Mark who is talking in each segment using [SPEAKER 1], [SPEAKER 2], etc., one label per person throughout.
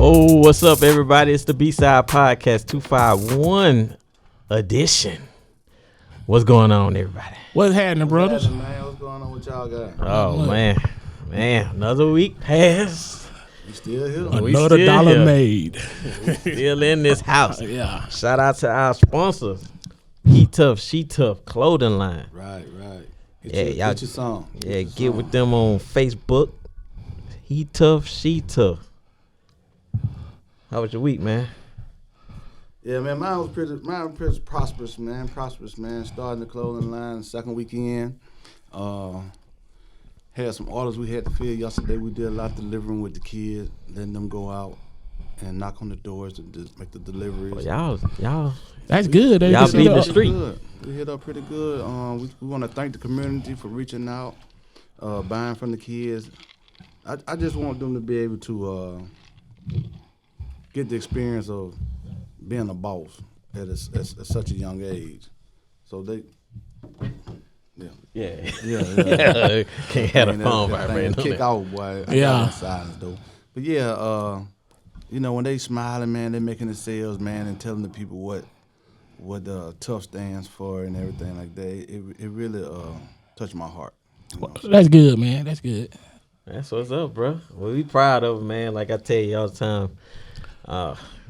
[SPEAKER 1] Whoa, what's up, everybody? It's the B-Side Podcast 251 edition. What's going on, everybody?
[SPEAKER 2] What's happening, brothers?
[SPEAKER 3] Man, what's going on with y'all guys?
[SPEAKER 1] Oh, man, another week passed.
[SPEAKER 3] We still here.
[SPEAKER 2] Another dollar
[SPEAKER 1] here.
[SPEAKER 2] made.
[SPEAKER 1] Still in this house.
[SPEAKER 2] Yeah.
[SPEAKER 1] Shout out to our sponsors, He Tough, She Tough clothing line.
[SPEAKER 3] Right.
[SPEAKER 1] Y'all
[SPEAKER 3] Get your song.
[SPEAKER 1] Get with them on Facebook. He Tough, She Tough. How was your week, man?
[SPEAKER 3] Yeah, man, mine was pretty prosperous, man. Starting the clothing line, second weekend. Had some orders we had to fill yesterday. We did a lot of delivering with the kids, letting them go out and knock on the doors to make the deliveries.
[SPEAKER 1] Oh, y'all.
[SPEAKER 2] That's good.
[SPEAKER 1] Y'all beat the street.
[SPEAKER 3] We hit up pretty good. We want to thank the community for reaching out, buying from the kids. I just want them to be able to get the experience of being a boss at such a young age. So they,
[SPEAKER 1] Yeah. Can't have a phone vibrating.
[SPEAKER 3] Kick out, boy.
[SPEAKER 2] Yeah.
[SPEAKER 3] Silence, though. But yeah, when they smiling, man, they making the sales, man, and telling the people what tough stands for and everything like that. It really touched my heart.
[SPEAKER 2] That's good, man. That's good.
[SPEAKER 1] That's what's up, bro. Well, we proud of it, man. Like I tell you all the time.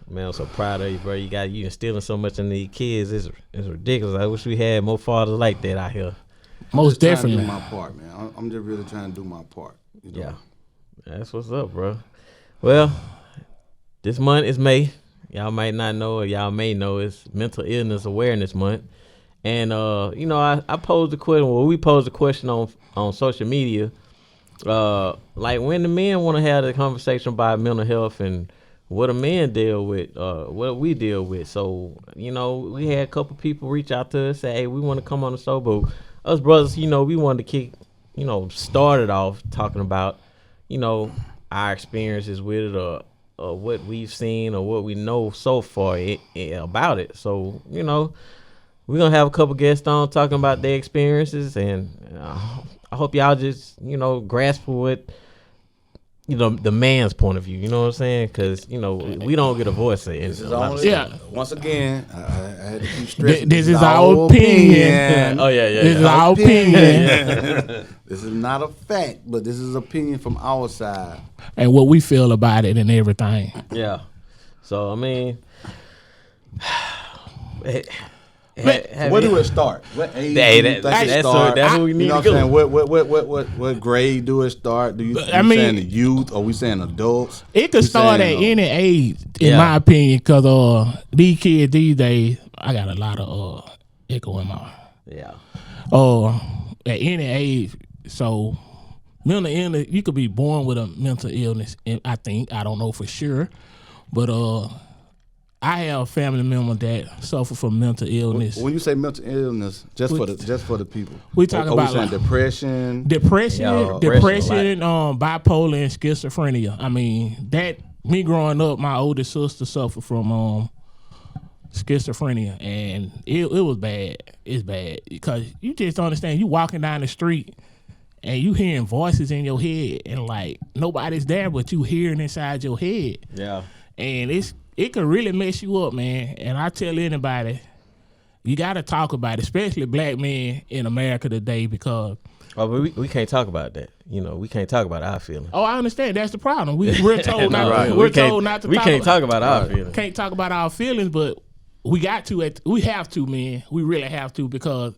[SPEAKER 1] Man, I'm so proud of you, bro. You instilling so much in these kids. It's ridiculous. I wish we had more fathers like that out here.
[SPEAKER 2] Most definitely.
[SPEAKER 3] I'm just trying to do my part, man. I'm just really trying to do my part. You know?
[SPEAKER 1] Yeah. That's what's up, bro. Well, this month is May. Y'all might not know, or y'all may know, it's Mental Illness Awareness Month. And, I posed a question, we posed a question on social media. Like when the men want to have the conversation about mental health and what a man deal with, what we deal with. So, we had a couple people reach out to us, say, hey, we want to come on the show, but us brothers, we wanted to kick, started off talking about, our experiences with it or what we've seen or what we know so far about it. So, we're going to have a couple guests on talking about their experiences, and I hope y'all just, grasp what, the man's point of view. You know what I'm saying? Because, we don't get a voice in
[SPEAKER 3] This is once again, I had to keep stressing.
[SPEAKER 2] This is our opinion.
[SPEAKER 1] Oh, yeah.
[SPEAKER 2] This is our opinion.
[SPEAKER 3] This is not a fact, but this is opinion from our side.
[SPEAKER 2] And what we feel about it and everything.
[SPEAKER 1] Yeah. So, I mean...
[SPEAKER 3] Where do it start? What age do you think it start?
[SPEAKER 1] That's what we need to go.
[SPEAKER 3] What grade do it start? Do you saying the youth or we saying adults?
[SPEAKER 2] It could start at any age, in my opinion, because these kids these days, I got a lot of echo in my...
[SPEAKER 1] Yeah.
[SPEAKER 2] At any age, so mental illness, you could be born with a mental illness, and I don't know for sure, but I have a family member that suffer from mental illness.
[SPEAKER 3] When you say mental illness, just for the people,
[SPEAKER 2] we talk about
[SPEAKER 3] saying depression,
[SPEAKER 2] bipolar, and schizophrenia. I mean, that me growing up, my older sister suffered from schizophrenia, and it was bad. It's bad because you just don't understand. You walking down the street and you hearing voices in your head, and like nobody's there, but you hearing inside your head.
[SPEAKER 1] Yeah,
[SPEAKER 2] and it can really mess you up, man. And I tell anybody, you got to talk about it, especially black men in America today, because...
[SPEAKER 1] Oh, but we can't talk about that. We can't talk about our feelings.
[SPEAKER 2] Oh, I understand. That's the problem. We're told not.
[SPEAKER 1] Right.
[SPEAKER 2] We're told not to.
[SPEAKER 1] We can't talk about our feelings.
[SPEAKER 2] Can't talk about our feelings, but we got to. We have to, man. We really have to, because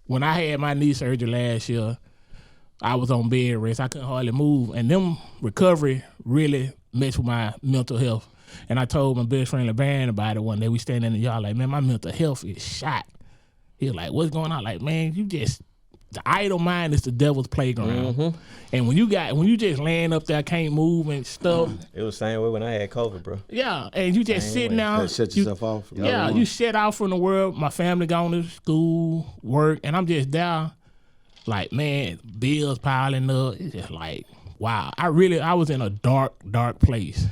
[SPEAKER 2] when I had my knee surgery last year, I was on bed rest. I couldn't hardly move, and them recovery really messed with my mental health. And I told my best friend LeBaron about it one day. We standing in the yard like, man, my mental health is shot. He was like, what's going on? Like, man, the idle mind is the devil's playground. Mm-hmm. And when you just laying up there, can't move and stuff.
[SPEAKER 1] It was the same way when I had COVID, bro.
[SPEAKER 2] Yeah, and you just sitting down.
[SPEAKER 3] Shut yourself off.
[SPEAKER 2] Yeah, you shut off from the world. My family gone to school, work, and I'm just down. Like, man, bills piling up. It's just like, wow. I was in a dark place.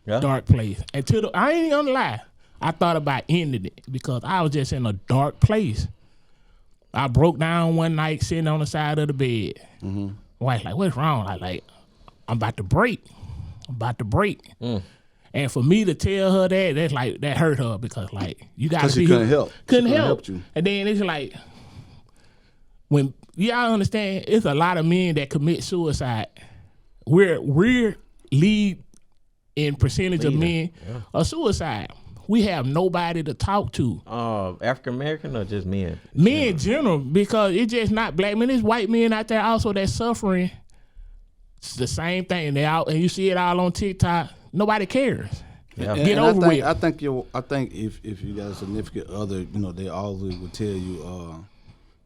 [SPEAKER 1] Yeah.
[SPEAKER 2] Dark place. I ain't gonna lie, I thought about ending it because I was just in a dark place. I broke down one night sitting on the side of the bed. Mm-hmm. Wife's like, what's wrong? I'm about to break. And for me to tell her that's like that hurt her because like you got to
[SPEAKER 3] Because
[SPEAKER 2] see
[SPEAKER 3] she couldn't help.
[SPEAKER 2] couldn't
[SPEAKER 3] She
[SPEAKER 2] help
[SPEAKER 3] you.
[SPEAKER 2] And then it's like y'all understand, it's a lot of men that commit suicide. We're lead in percentage of men of suicide. We have nobody to talk to.
[SPEAKER 1] African American or just men?
[SPEAKER 2] Men in general, because it's just not black men. There's white men out there also that's suffering. It's the same thing. They out and you see it all on TikTok. Nobody cares.
[SPEAKER 1] Yeah.
[SPEAKER 2] Get over with.
[SPEAKER 3] I think if you got a significant other, you know, they always would tell you,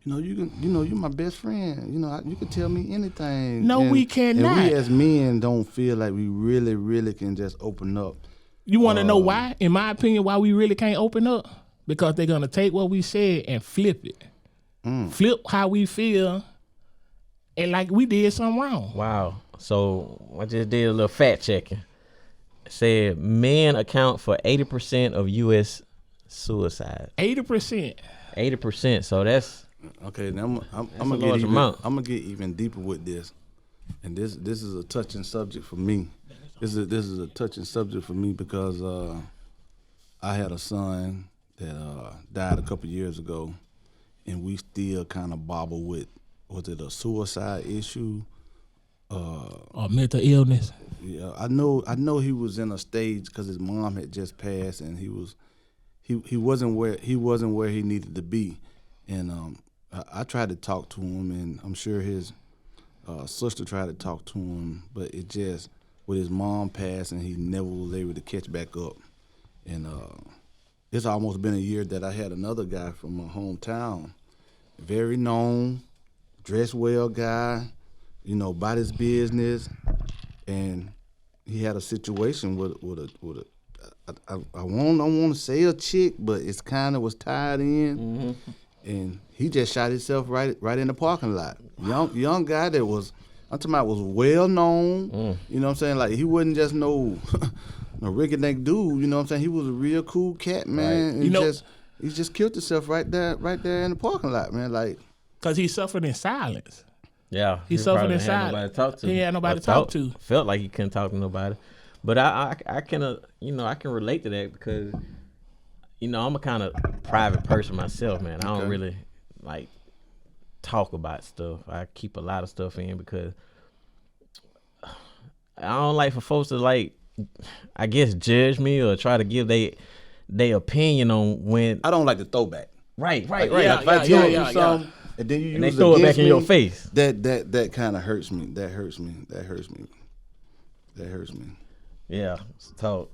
[SPEAKER 3] you're my best friend. You know, you can tell me anything.
[SPEAKER 2] No, we cannot.
[SPEAKER 3] And we as men don't feel like we really, really can just open up.
[SPEAKER 2] You want to know why? In my opinion, why we really can't open up? Because they're gonna take what we said and flip it. Flip how we feel, and like we did something wrong.
[SPEAKER 1] Wow. So I just did a little fact checking. It said men account for 80% of U.S. suicide.
[SPEAKER 2] 80%.
[SPEAKER 1] 80%. So that's
[SPEAKER 3] Okay, now I'm
[SPEAKER 1] a
[SPEAKER 3] gonna
[SPEAKER 1] large amount.
[SPEAKER 3] I'm gonna get even deeper with this, and this is a touching subject for me. This is a touching subject for me because I had a son that died a couple years ago, and we still kind of bobble with, was it a suicide issue?
[SPEAKER 2] Or mental illness.
[SPEAKER 3] Yeah, I know he was in a stage because his mom had just passed, and he wasn't where he needed to be, and I tried to talk to him, and I'm sure his sister tried to talk to him, but it just, with his mom passing, he never was able to catch back up. And it's almost been a year that I had another guy from my hometown, very known, dressed well guy, you know, about his business, and he had a situation with a I don't want to say a chick, but it's kind of was tied in, and he just shot himself right in the parking lot. Young guy that was, I'm talking about, was well known. You know what I'm saying? Like, he wasn't just no Ricky Neck dude. You know what I'm saying? He was a real cool cat, man.
[SPEAKER 2] Right.
[SPEAKER 3] And he just killed himself right there in the parking lot, man. Like,
[SPEAKER 2] Because he suffered in silence.
[SPEAKER 1] yeah.
[SPEAKER 2] He suffered
[SPEAKER 1] probably
[SPEAKER 2] in
[SPEAKER 1] had
[SPEAKER 2] silence.
[SPEAKER 1] nobody to talk to.
[SPEAKER 2] He had nobody
[SPEAKER 1] Or
[SPEAKER 2] to talk to.
[SPEAKER 1] Felt like he couldn't talk to nobody. But I can I can relate to that because I'm a kind of private person myself, man. I don't really like talk about stuff. I keep a lot of stuff in because I don't like for folks to, like, I guess, judge me or try to give they opinion on when.
[SPEAKER 3] I don't like the throwback.
[SPEAKER 1] Right.
[SPEAKER 3] Like,
[SPEAKER 2] Yeah,
[SPEAKER 3] if I tell you
[SPEAKER 2] yeah.
[SPEAKER 3] something, and then you
[SPEAKER 1] And they
[SPEAKER 3] use
[SPEAKER 1] throw it back
[SPEAKER 3] against
[SPEAKER 1] in your
[SPEAKER 3] me,
[SPEAKER 1] face.
[SPEAKER 3] That kind of hurts me. That hurts me.
[SPEAKER 1] Yeah, so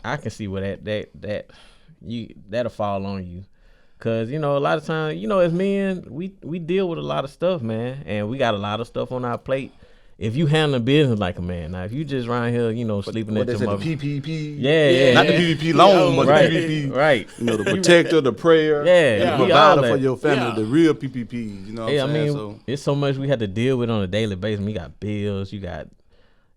[SPEAKER 1] I can see where that'll fall on you, cause a lot of times as men we deal with a lot of stuff, man, and we got a lot of stuff on our plate. If you handle business like a man, now if you just around here, sleeping at
[SPEAKER 3] What they
[SPEAKER 1] your
[SPEAKER 3] said,
[SPEAKER 1] mother,
[SPEAKER 3] the PPP,
[SPEAKER 1] yeah,
[SPEAKER 3] not the PPP loan, but
[SPEAKER 1] right,
[SPEAKER 3] the PPP,
[SPEAKER 1] right,
[SPEAKER 3] the protector, the prayer,
[SPEAKER 1] Yeah,
[SPEAKER 3] the
[SPEAKER 1] we all
[SPEAKER 3] provider
[SPEAKER 1] that.
[SPEAKER 3] for your family,
[SPEAKER 2] Yeah.
[SPEAKER 3] the real PPPs. You know what
[SPEAKER 1] Yeah,
[SPEAKER 3] I'm
[SPEAKER 1] I
[SPEAKER 3] saying?
[SPEAKER 1] mean,
[SPEAKER 3] So
[SPEAKER 1] it's so much we have to deal with on a daily basis. You got bills, you got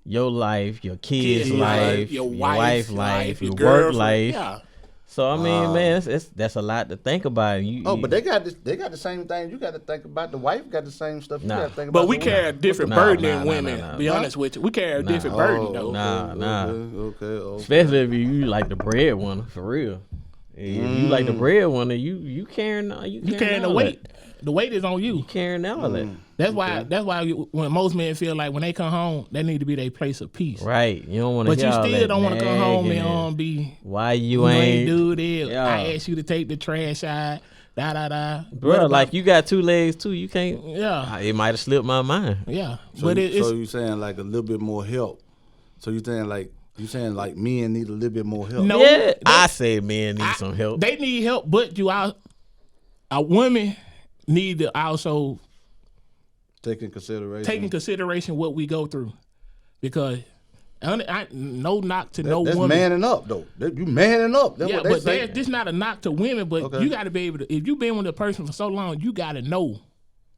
[SPEAKER 1] your life, your kids' life,
[SPEAKER 2] your
[SPEAKER 1] wife
[SPEAKER 2] wife
[SPEAKER 1] life, your work
[SPEAKER 2] girlfriend.
[SPEAKER 1] life.
[SPEAKER 2] Yeah.
[SPEAKER 1] So I mean, man, that's a lot to think about.
[SPEAKER 3] but they got the same thing. You got to think about. The wife got the same stuff. You
[SPEAKER 1] Nah.
[SPEAKER 3] got to think about.
[SPEAKER 2] But we
[SPEAKER 3] the
[SPEAKER 2] carry a
[SPEAKER 3] woman.
[SPEAKER 2] different
[SPEAKER 1] Nah,
[SPEAKER 2] burden
[SPEAKER 1] nah,
[SPEAKER 2] than
[SPEAKER 1] nah,
[SPEAKER 2] women.
[SPEAKER 1] nah,
[SPEAKER 2] Be
[SPEAKER 1] nah.
[SPEAKER 2] honest with you. We carry a different burden, though.
[SPEAKER 1] Nah.
[SPEAKER 3] Okay.
[SPEAKER 1] Especially if you like the breadwinner, for real. If you like the breadwinner, you carrying
[SPEAKER 2] You carrying the
[SPEAKER 1] all
[SPEAKER 2] weight.
[SPEAKER 1] that.
[SPEAKER 2] The weight is on you.
[SPEAKER 1] You carrying all that.
[SPEAKER 2] That's why when most men feel like when they come home, they need to be their place of peace.
[SPEAKER 1] Right. You don't want to
[SPEAKER 2] But
[SPEAKER 1] hear
[SPEAKER 2] you
[SPEAKER 1] all
[SPEAKER 2] still
[SPEAKER 1] that
[SPEAKER 2] don't want to come home
[SPEAKER 1] nagging
[SPEAKER 2] and be
[SPEAKER 1] why you
[SPEAKER 2] you
[SPEAKER 1] ain't
[SPEAKER 2] do this.
[SPEAKER 1] Yeah.
[SPEAKER 2] I asked you to take the trash out. Da.
[SPEAKER 1] bro, like you got two legs too. You can't.
[SPEAKER 2] Yeah,
[SPEAKER 1] It might have slipped my mind.
[SPEAKER 2] yeah.
[SPEAKER 3] So
[SPEAKER 2] But it's
[SPEAKER 3] so you saying like a little bit more help. So you saying like men need a little bit more help.
[SPEAKER 2] No.
[SPEAKER 1] Yeah, I say men need some help.
[SPEAKER 2] they need help, but a woman need to also
[SPEAKER 3] Take in consideration.
[SPEAKER 2] take in consideration what we go through, because no knock to no
[SPEAKER 3] That's
[SPEAKER 2] woman.
[SPEAKER 3] manning up though. You manning up. That's
[SPEAKER 2] Yeah,
[SPEAKER 3] what they
[SPEAKER 2] but
[SPEAKER 3] say.
[SPEAKER 2] this not a knock to women, but
[SPEAKER 3] Okay.
[SPEAKER 2] you got to be able to. If you've been with a person for so long, you got to know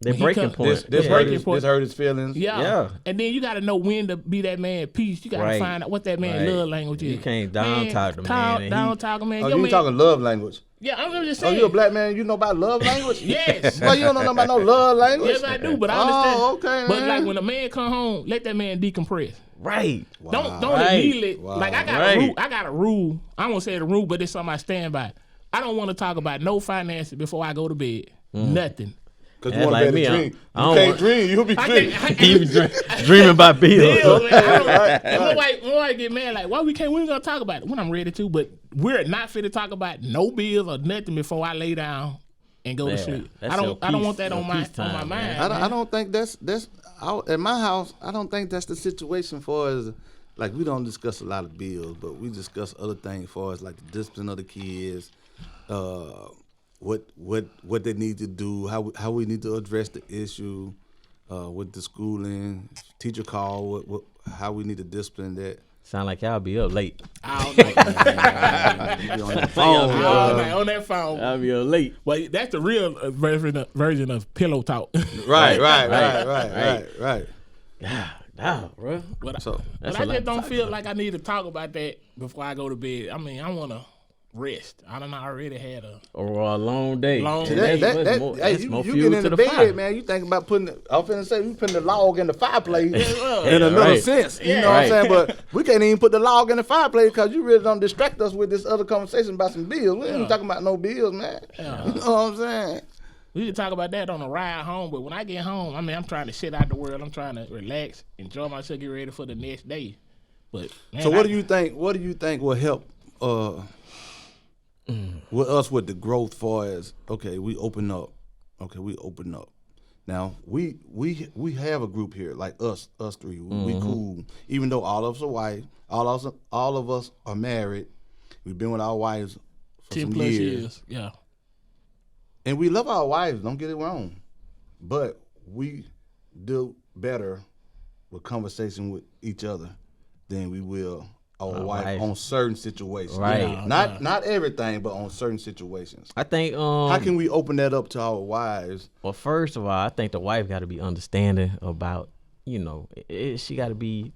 [SPEAKER 1] The
[SPEAKER 2] when he
[SPEAKER 1] breaking
[SPEAKER 2] come-
[SPEAKER 1] point.
[SPEAKER 3] This
[SPEAKER 2] Yeah.
[SPEAKER 3] hurt
[SPEAKER 2] Breaking
[SPEAKER 3] his,
[SPEAKER 2] point.
[SPEAKER 3] this hurt his feelings.
[SPEAKER 2] Yeah. And then you got to know when to be that man peace. You got to
[SPEAKER 1] Right.
[SPEAKER 2] find out what that man
[SPEAKER 1] Right.
[SPEAKER 2] love language is.
[SPEAKER 1] You can't down talk the man, and
[SPEAKER 2] Down
[SPEAKER 1] he-
[SPEAKER 2] talk a man.
[SPEAKER 3] Oh,
[SPEAKER 2] Your
[SPEAKER 3] you
[SPEAKER 2] man-
[SPEAKER 3] talking love language?
[SPEAKER 2] Yeah, I'm just
[SPEAKER 3] Oh,
[SPEAKER 2] saying.
[SPEAKER 3] you a black man? You know about love language?
[SPEAKER 2] Yes.
[SPEAKER 3] Well, you don't know nothing about no love language.
[SPEAKER 2] Yes, I do, but I understand.
[SPEAKER 3] Oh, okay,
[SPEAKER 2] But
[SPEAKER 3] man.
[SPEAKER 2] like when a man come home, let that man decompress.
[SPEAKER 1] Right.
[SPEAKER 2] Don't
[SPEAKER 1] Right.
[SPEAKER 2] immediately
[SPEAKER 3] Wow.
[SPEAKER 2] like I got
[SPEAKER 1] Right.
[SPEAKER 2] a rule. I got a rule. I won't say the rule, but it's something I stand by. I don't want to talk about no finances before I go to bed. Nothing.
[SPEAKER 3] Because
[SPEAKER 1] That's
[SPEAKER 3] you want
[SPEAKER 1] like
[SPEAKER 3] to
[SPEAKER 1] me,
[SPEAKER 3] be able
[SPEAKER 1] I-
[SPEAKER 3] to dream.
[SPEAKER 1] I
[SPEAKER 3] You
[SPEAKER 1] don't
[SPEAKER 3] can't
[SPEAKER 1] want-
[SPEAKER 3] dream. You'll be
[SPEAKER 2] I
[SPEAKER 3] dreaming.
[SPEAKER 2] can't,
[SPEAKER 1] He dreaming about bills.
[SPEAKER 2] Bills, man. I don't-
[SPEAKER 3] Right,
[SPEAKER 2] and
[SPEAKER 3] right.
[SPEAKER 2] nobody get mad like, why we can't? We ain't gonna talk about it when I'm ready to. But we're not fit to talk about no bills or nothing before I lay down and go to
[SPEAKER 1] Yeah,
[SPEAKER 2] sleep.
[SPEAKER 1] that's
[SPEAKER 2] I
[SPEAKER 1] your
[SPEAKER 2] don't. I don't
[SPEAKER 1] peace-
[SPEAKER 2] want that
[SPEAKER 1] your
[SPEAKER 2] on my
[SPEAKER 1] peace time,
[SPEAKER 2] mind.
[SPEAKER 1] man.
[SPEAKER 3] I don't think that's at my house. I don't think that's the situation for us. Like we don't discuss a lot of bills, but we discuss other things for us, like the discipline of the kids, what they need to do, how we need to address the issue with the schooling, teacher call, how we need to discipline that.
[SPEAKER 1] Sound like y'all be up late.
[SPEAKER 2] All night.
[SPEAKER 3] You be on the phone,
[SPEAKER 2] All night on that phone.
[SPEAKER 1] Y'all be up late.
[SPEAKER 2] Well, that's the real version of pillow talk.
[SPEAKER 3] right.
[SPEAKER 1] Nah, bro.
[SPEAKER 2] But,
[SPEAKER 3] So
[SPEAKER 1] That's
[SPEAKER 2] but
[SPEAKER 1] a
[SPEAKER 2] I
[SPEAKER 1] lot
[SPEAKER 2] just
[SPEAKER 1] to
[SPEAKER 2] don't
[SPEAKER 1] talk
[SPEAKER 2] feel like I need to talk about that before I go to bed. I mean, I want to rest. I don't know. I already had a
[SPEAKER 1] Or a long day.
[SPEAKER 2] Long
[SPEAKER 1] And
[SPEAKER 2] day.
[SPEAKER 1] that's more, that's
[SPEAKER 3] you
[SPEAKER 1] more
[SPEAKER 3] get
[SPEAKER 1] fuel
[SPEAKER 3] in
[SPEAKER 1] to
[SPEAKER 3] the
[SPEAKER 1] the
[SPEAKER 3] bed,
[SPEAKER 1] fire.
[SPEAKER 3] man. You think about putting. I'm finna say you putting the log in the fireplace
[SPEAKER 2] well,
[SPEAKER 3] in another
[SPEAKER 1] right.
[SPEAKER 3] sense. You
[SPEAKER 2] Yeah.
[SPEAKER 3] know what I'm
[SPEAKER 1] Right.
[SPEAKER 3] saying? But we can't even put the log in the fireplace because you really don't distract us with this other conversation about some bills. We ain't even talking about no bills, man.
[SPEAKER 2] Yeah.
[SPEAKER 3] You know what I'm saying?
[SPEAKER 2] we can talk about that on the ride home. But when I get home, I mean, I'm trying to shit out the world. I'm trying to relax, enjoy myself, get ready for the next day. But man,
[SPEAKER 3] So what do you think? What do you think will help with us with the growth? Far as okay, we open up. Okay, we open up. Now we have a group here like us three. We cool. Even though all of us are white, all of us are married. We've been with our wives for
[SPEAKER 2] 10
[SPEAKER 3] some
[SPEAKER 2] plus
[SPEAKER 3] years,
[SPEAKER 2] years. Yeah.
[SPEAKER 3] and we love our wives. Don't get it wrong, but we do better with conversation with each other than we will our wife
[SPEAKER 1] wife.
[SPEAKER 3] on certain situations.
[SPEAKER 1] Right.
[SPEAKER 2] Yeah.
[SPEAKER 3] Not everything, but on certain situations.
[SPEAKER 1] I think
[SPEAKER 3] How can we open that up to our wives?
[SPEAKER 1] well, first of all, I think the wife got to be understanding about, she got to be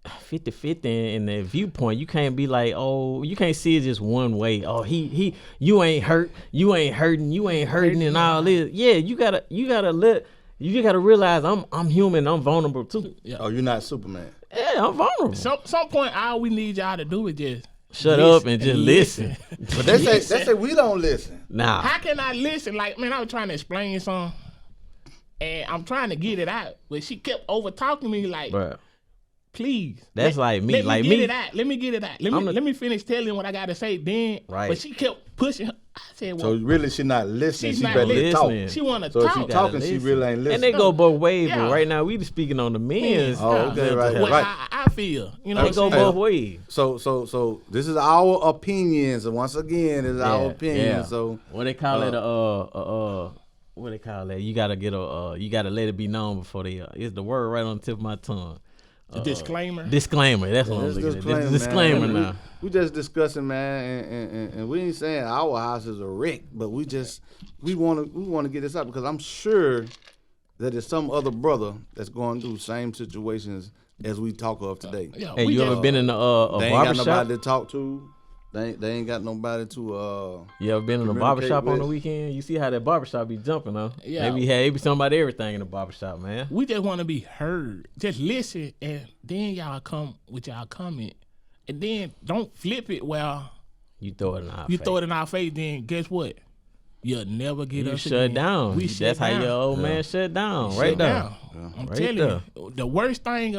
[SPEAKER 1] 50-50 in the viewpoint. You can't be like, oh, you can't see it just one way. Oh, you ain't hurt, you ain't hurting, and all this. Yeah, you gotta realize I'm human, I'm vulnerable too.
[SPEAKER 3] Oh, you're not Superman.
[SPEAKER 1] Yeah, I'm vulnerable.
[SPEAKER 2] Some point, all we need y'all to do is just
[SPEAKER 1] Shut
[SPEAKER 2] listen
[SPEAKER 1] up and just listen.
[SPEAKER 3] But they say we don't listen.
[SPEAKER 1] Nah,
[SPEAKER 2] How can I listen? Like, man, I was trying to explain something, and I'm trying to get it out, but she kept over talking me. Like,
[SPEAKER 1] bruh.
[SPEAKER 2] please.
[SPEAKER 1] That's like me.
[SPEAKER 2] Let
[SPEAKER 1] Like
[SPEAKER 2] me
[SPEAKER 1] me.
[SPEAKER 2] get it out. Let me get it out. Let me finish telling what I gotta say. Then,
[SPEAKER 1] Right.
[SPEAKER 2] But she kept pushing. I said,
[SPEAKER 3] So
[SPEAKER 2] well,
[SPEAKER 3] really, she not listening.
[SPEAKER 2] She's
[SPEAKER 3] She
[SPEAKER 2] not
[SPEAKER 3] better
[SPEAKER 1] listening.
[SPEAKER 3] talk.
[SPEAKER 2] she wanna
[SPEAKER 3] So if
[SPEAKER 2] talk.
[SPEAKER 3] she
[SPEAKER 1] gotta
[SPEAKER 3] talking, she
[SPEAKER 1] listen.
[SPEAKER 3] really ain't
[SPEAKER 1] And
[SPEAKER 3] listening.
[SPEAKER 1] they go both ways,
[SPEAKER 2] Yeah.
[SPEAKER 1] but right now we just speaking on the men's.
[SPEAKER 2] Oh,
[SPEAKER 3] okay,
[SPEAKER 1] mental
[SPEAKER 3] right,
[SPEAKER 1] health.
[SPEAKER 2] what
[SPEAKER 3] right.
[SPEAKER 2] I feel. You know
[SPEAKER 1] They
[SPEAKER 2] what
[SPEAKER 1] go
[SPEAKER 2] I'm saying?
[SPEAKER 1] both ways.
[SPEAKER 3] So this is our opinions, and once again, it's our opinion.
[SPEAKER 1] Yeah.
[SPEAKER 3] So
[SPEAKER 1] What they call it? What they call that? You gotta get you gotta let it be known before they. It's the word right on the tip of my tongue.
[SPEAKER 2] A disclaimer.
[SPEAKER 1] Disclaimer. That's what I'm
[SPEAKER 3] This
[SPEAKER 1] looking at.
[SPEAKER 3] disclaimer,
[SPEAKER 1] This disclaimer
[SPEAKER 3] man.
[SPEAKER 1] now.
[SPEAKER 3] We just discussing, man, and we ain't saying our house is a wreck, but we want to get this up because I'm sure that there's some other brother that's going through the same situations as we talk of today.
[SPEAKER 2] Yeah,
[SPEAKER 1] Hey,
[SPEAKER 2] we
[SPEAKER 1] you
[SPEAKER 2] just-
[SPEAKER 1] ever been in a
[SPEAKER 3] They ain't got
[SPEAKER 1] barbershop?
[SPEAKER 3] nobody to talk to. They ain't got nobody to.
[SPEAKER 1] You ever been in a
[SPEAKER 3] communicate
[SPEAKER 1] barbershop on the
[SPEAKER 3] with.
[SPEAKER 1] weekend? You see how that barbershop be jumping, huh?
[SPEAKER 2] Yeah.
[SPEAKER 1] They be talking about everything in the barbershop, man.
[SPEAKER 2] We just want to be heard. Just listen, and then y'all come with y'all comment, and then don't flip it. Well,
[SPEAKER 1] You throw it in our
[SPEAKER 2] you
[SPEAKER 1] face.
[SPEAKER 2] throw it in our face. Then guess what? You'll never get
[SPEAKER 1] You
[SPEAKER 2] us
[SPEAKER 1] shut
[SPEAKER 2] again.
[SPEAKER 1] down.
[SPEAKER 2] We
[SPEAKER 1] That's
[SPEAKER 2] shut
[SPEAKER 1] how
[SPEAKER 2] down.
[SPEAKER 1] your old man shut down.
[SPEAKER 2] Shut
[SPEAKER 1] Right there.
[SPEAKER 2] down. I'm
[SPEAKER 1] Right
[SPEAKER 2] telling
[SPEAKER 1] there.
[SPEAKER 2] you, the worst thing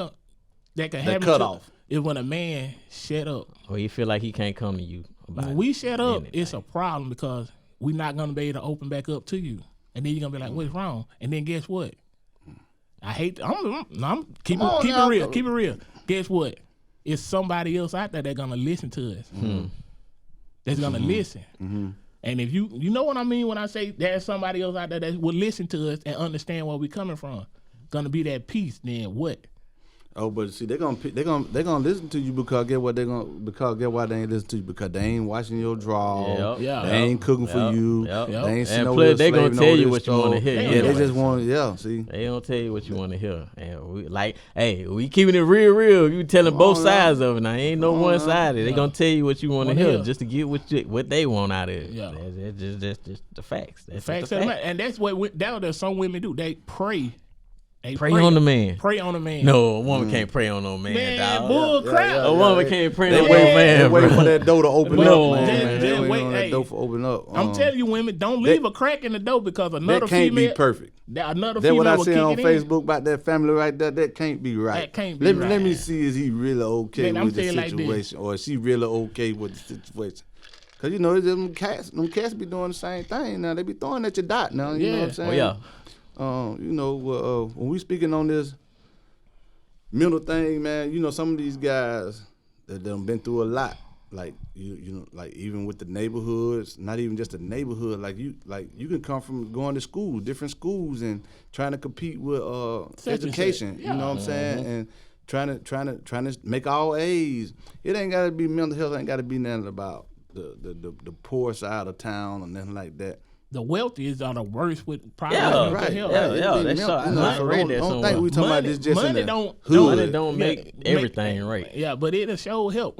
[SPEAKER 2] that can happen
[SPEAKER 3] cut
[SPEAKER 2] to
[SPEAKER 3] off.
[SPEAKER 2] is when a man shut up.
[SPEAKER 1] Or you feel like he can't come to you about
[SPEAKER 2] When we shut up,
[SPEAKER 1] anything.
[SPEAKER 2] it's a problem because we're not gonna be able to open back up to you, and then you're gonna be like, "What's wrong?" And then guess what? I hate. I'm keep
[SPEAKER 3] Come on
[SPEAKER 2] it
[SPEAKER 3] now.
[SPEAKER 2] real. Keep it real. Guess what? It's somebody else out there that's gonna listen to us. That's gonna listen. And if you know what I mean when I say there's somebody else out there that will listen to us and understand where we're coming from, gonna be that peace. Then what?
[SPEAKER 3] Oh, but see, they're gonna listen to you because get why they ain't listen to you because they ain't washing your drawers.
[SPEAKER 2] Yeah.
[SPEAKER 3] They ain't cooking for you.
[SPEAKER 1] Yep.
[SPEAKER 3] They ain't sitting
[SPEAKER 1] And
[SPEAKER 3] over
[SPEAKER 1] plus,
[SPEAKER 3] there
[SPEAKER 1] they gonna
[SPEAKER 3] slaving
[SPEAKER 1] tell
[SPEAKER 3] over
[SPEAKER 1] you
[SPEAKER 3] this
[SPEAKER 1] what you want to
[SPEAKER 3] stove.
[SPEAKER 1] hear.
[SPEAKER 3] Yeah,
[SPEAKER 1] anyway.
[SPEAKER 3] they just want. See,
[SPEAKER 1] They don't tell you what you want to hear. And we like, hey, we keeping it real. You telling both
[SPEAKER 3] on now.
[SPEAKER 1] sides of it now. Ain't no
[SPEAKER 3] Come on
[SPEAKER 1] one
[SPEAKER 3] now.
[SPEAKER 1] sided. They
[SPEAKER 2] Yeah.
[SPEAKER 1] gonna tell you what you want to
[SPEAKER 2] Wanna
[SPEAKER 1] hear
[SPEAKER 2] hear.
[SPEAKER 1] just to get what they want out of it.
[SPEAKER 2] Yeah.
[SPEAKER 1] That's just the facts. That's
[SPEAKER 2] Facts
[SPEAKER 1] just the
[SPEAKER 2] of the
[SPEAKER 1] facts.
[SPEAKER 2] matter. And that's what some women do. They pray. They
[SPEAKER 1] Pray on the man.
[SPEAKER 2] Pray on the man.
[SPEAKER 1] No, a woman can't pray on no man,
[SPEAKER 2] Man,
[SPEAKER 1] dog.
[SPEAKER 2] bull crap.
[SPEAKER 3] yeah.
[SPEAKER 1] A woman can't pray
[SPEAKER 3] they
[SPEAKER 1] on no
[SPEAKER 3] wait
[SPEAKER 1] man,
[SPEAKER 3] for
[SPEAKER 1] bro.
[SPEAKER 3] that door to open
[SPEAKER 2] Wait,
[SPEAKER 3] up,
[SPEAKER 1] no,
[SPEAKER 3] man.
[SPEAKER 1] man.
[SPEAKER 3] They
[SPEAKER 2] Just
[SPEAKER 3] wait
[SPEAKER 2] wait,
[SPEAKER 3] on that
[SPEAKER 2] hey.
[SPEAKER 3] door for open up.
[SPEAKER 2] I'm telling you, women, don't leave a crack in the door because another
[SPEAKER 3] that can't
[SPEAKER 2] female.
[SPEAKER 3] be perfect.
[SPEAKER 2] Another
[SPEAKER 3] That's
[SPEAKER 2] female
[SPEAKER 3] what I
[SPEAKER 2] will
[SPEAKER 3] see
[SPEAKER 2] kick
[SPEAKER 3] on
[SPEAKER 2] it in.
[SPEAKER 3] Facebook about that family right there. That can't be right.
[SPEAKER 2] That can't be
[SPEAKER 3] let
[SPEAKER 2] right.
[SPEAKER 3] me see, is he really okay
[SPEAKER 2] Man, I'm
[SPEAKER 3] with the
[SPEAKER 2] saying like this.
[SPEAKER 3] situation, or is she really okay with the situation? Cause you know them cats be doing the same thing now. They be throwing at your dot now. You know what I'm
[SPEAKER 2] Yeah.
[SPEAKER 3] saying?
[SPEAKER 1] Oh, yeah.
[SPEAKER 3] You know, when we speaking on this mental thing, man, you know, some of these guys that done been through a lot. Like you know, like even with the neighborhoods, not even just the neighborhood. Like you can come from going to school, different schools, and trying to compete with
[SPEAKER 2] Such and
[SPEAKER 3] education.
[SPEAKER 2] such.
[SPEAKER 3] You know what I'm
[SPEAKER 2] Yeah.
[SPEAKER 3] saying? And trying to make all A's. It ain't got to be mental health. Ain't got to be nothing about the poor side of town or nothing like that.
[SPEAKER 2] The wealthiest are the worst with problems
[SPEAKER 1] Yeah,
[SPEAKER 2] with
[SPEAKER 3] Right.
[SPEAKER 2] mental health.
[SPEAKER 1] Yeah,
[SPEAKER 3] It be
[SPEAKER 1] that's
[SPEAKER 3] mental,
[SPEAKER 1] so-
[SPEAKER 3] you know,
[SPEAKER 1] I
[SPEAKER 3] so
[SPEAKER 1] read that
[SPEAKER 3] don't
[SPEAKER 1] somewhere.
[SPEAKER 3] think we talking about this just in
[SPEAKER 2] money
[SPEAKER 3] the
[SPEAKER 2] don't-
[SPEAKER 3] hood.
[SPEAKER 1] Money don't make
[SPEAKER 2] Yeah,
[SPEAKER 1] everything right.
[SPEAKER 2] Yeah, but it'll show help.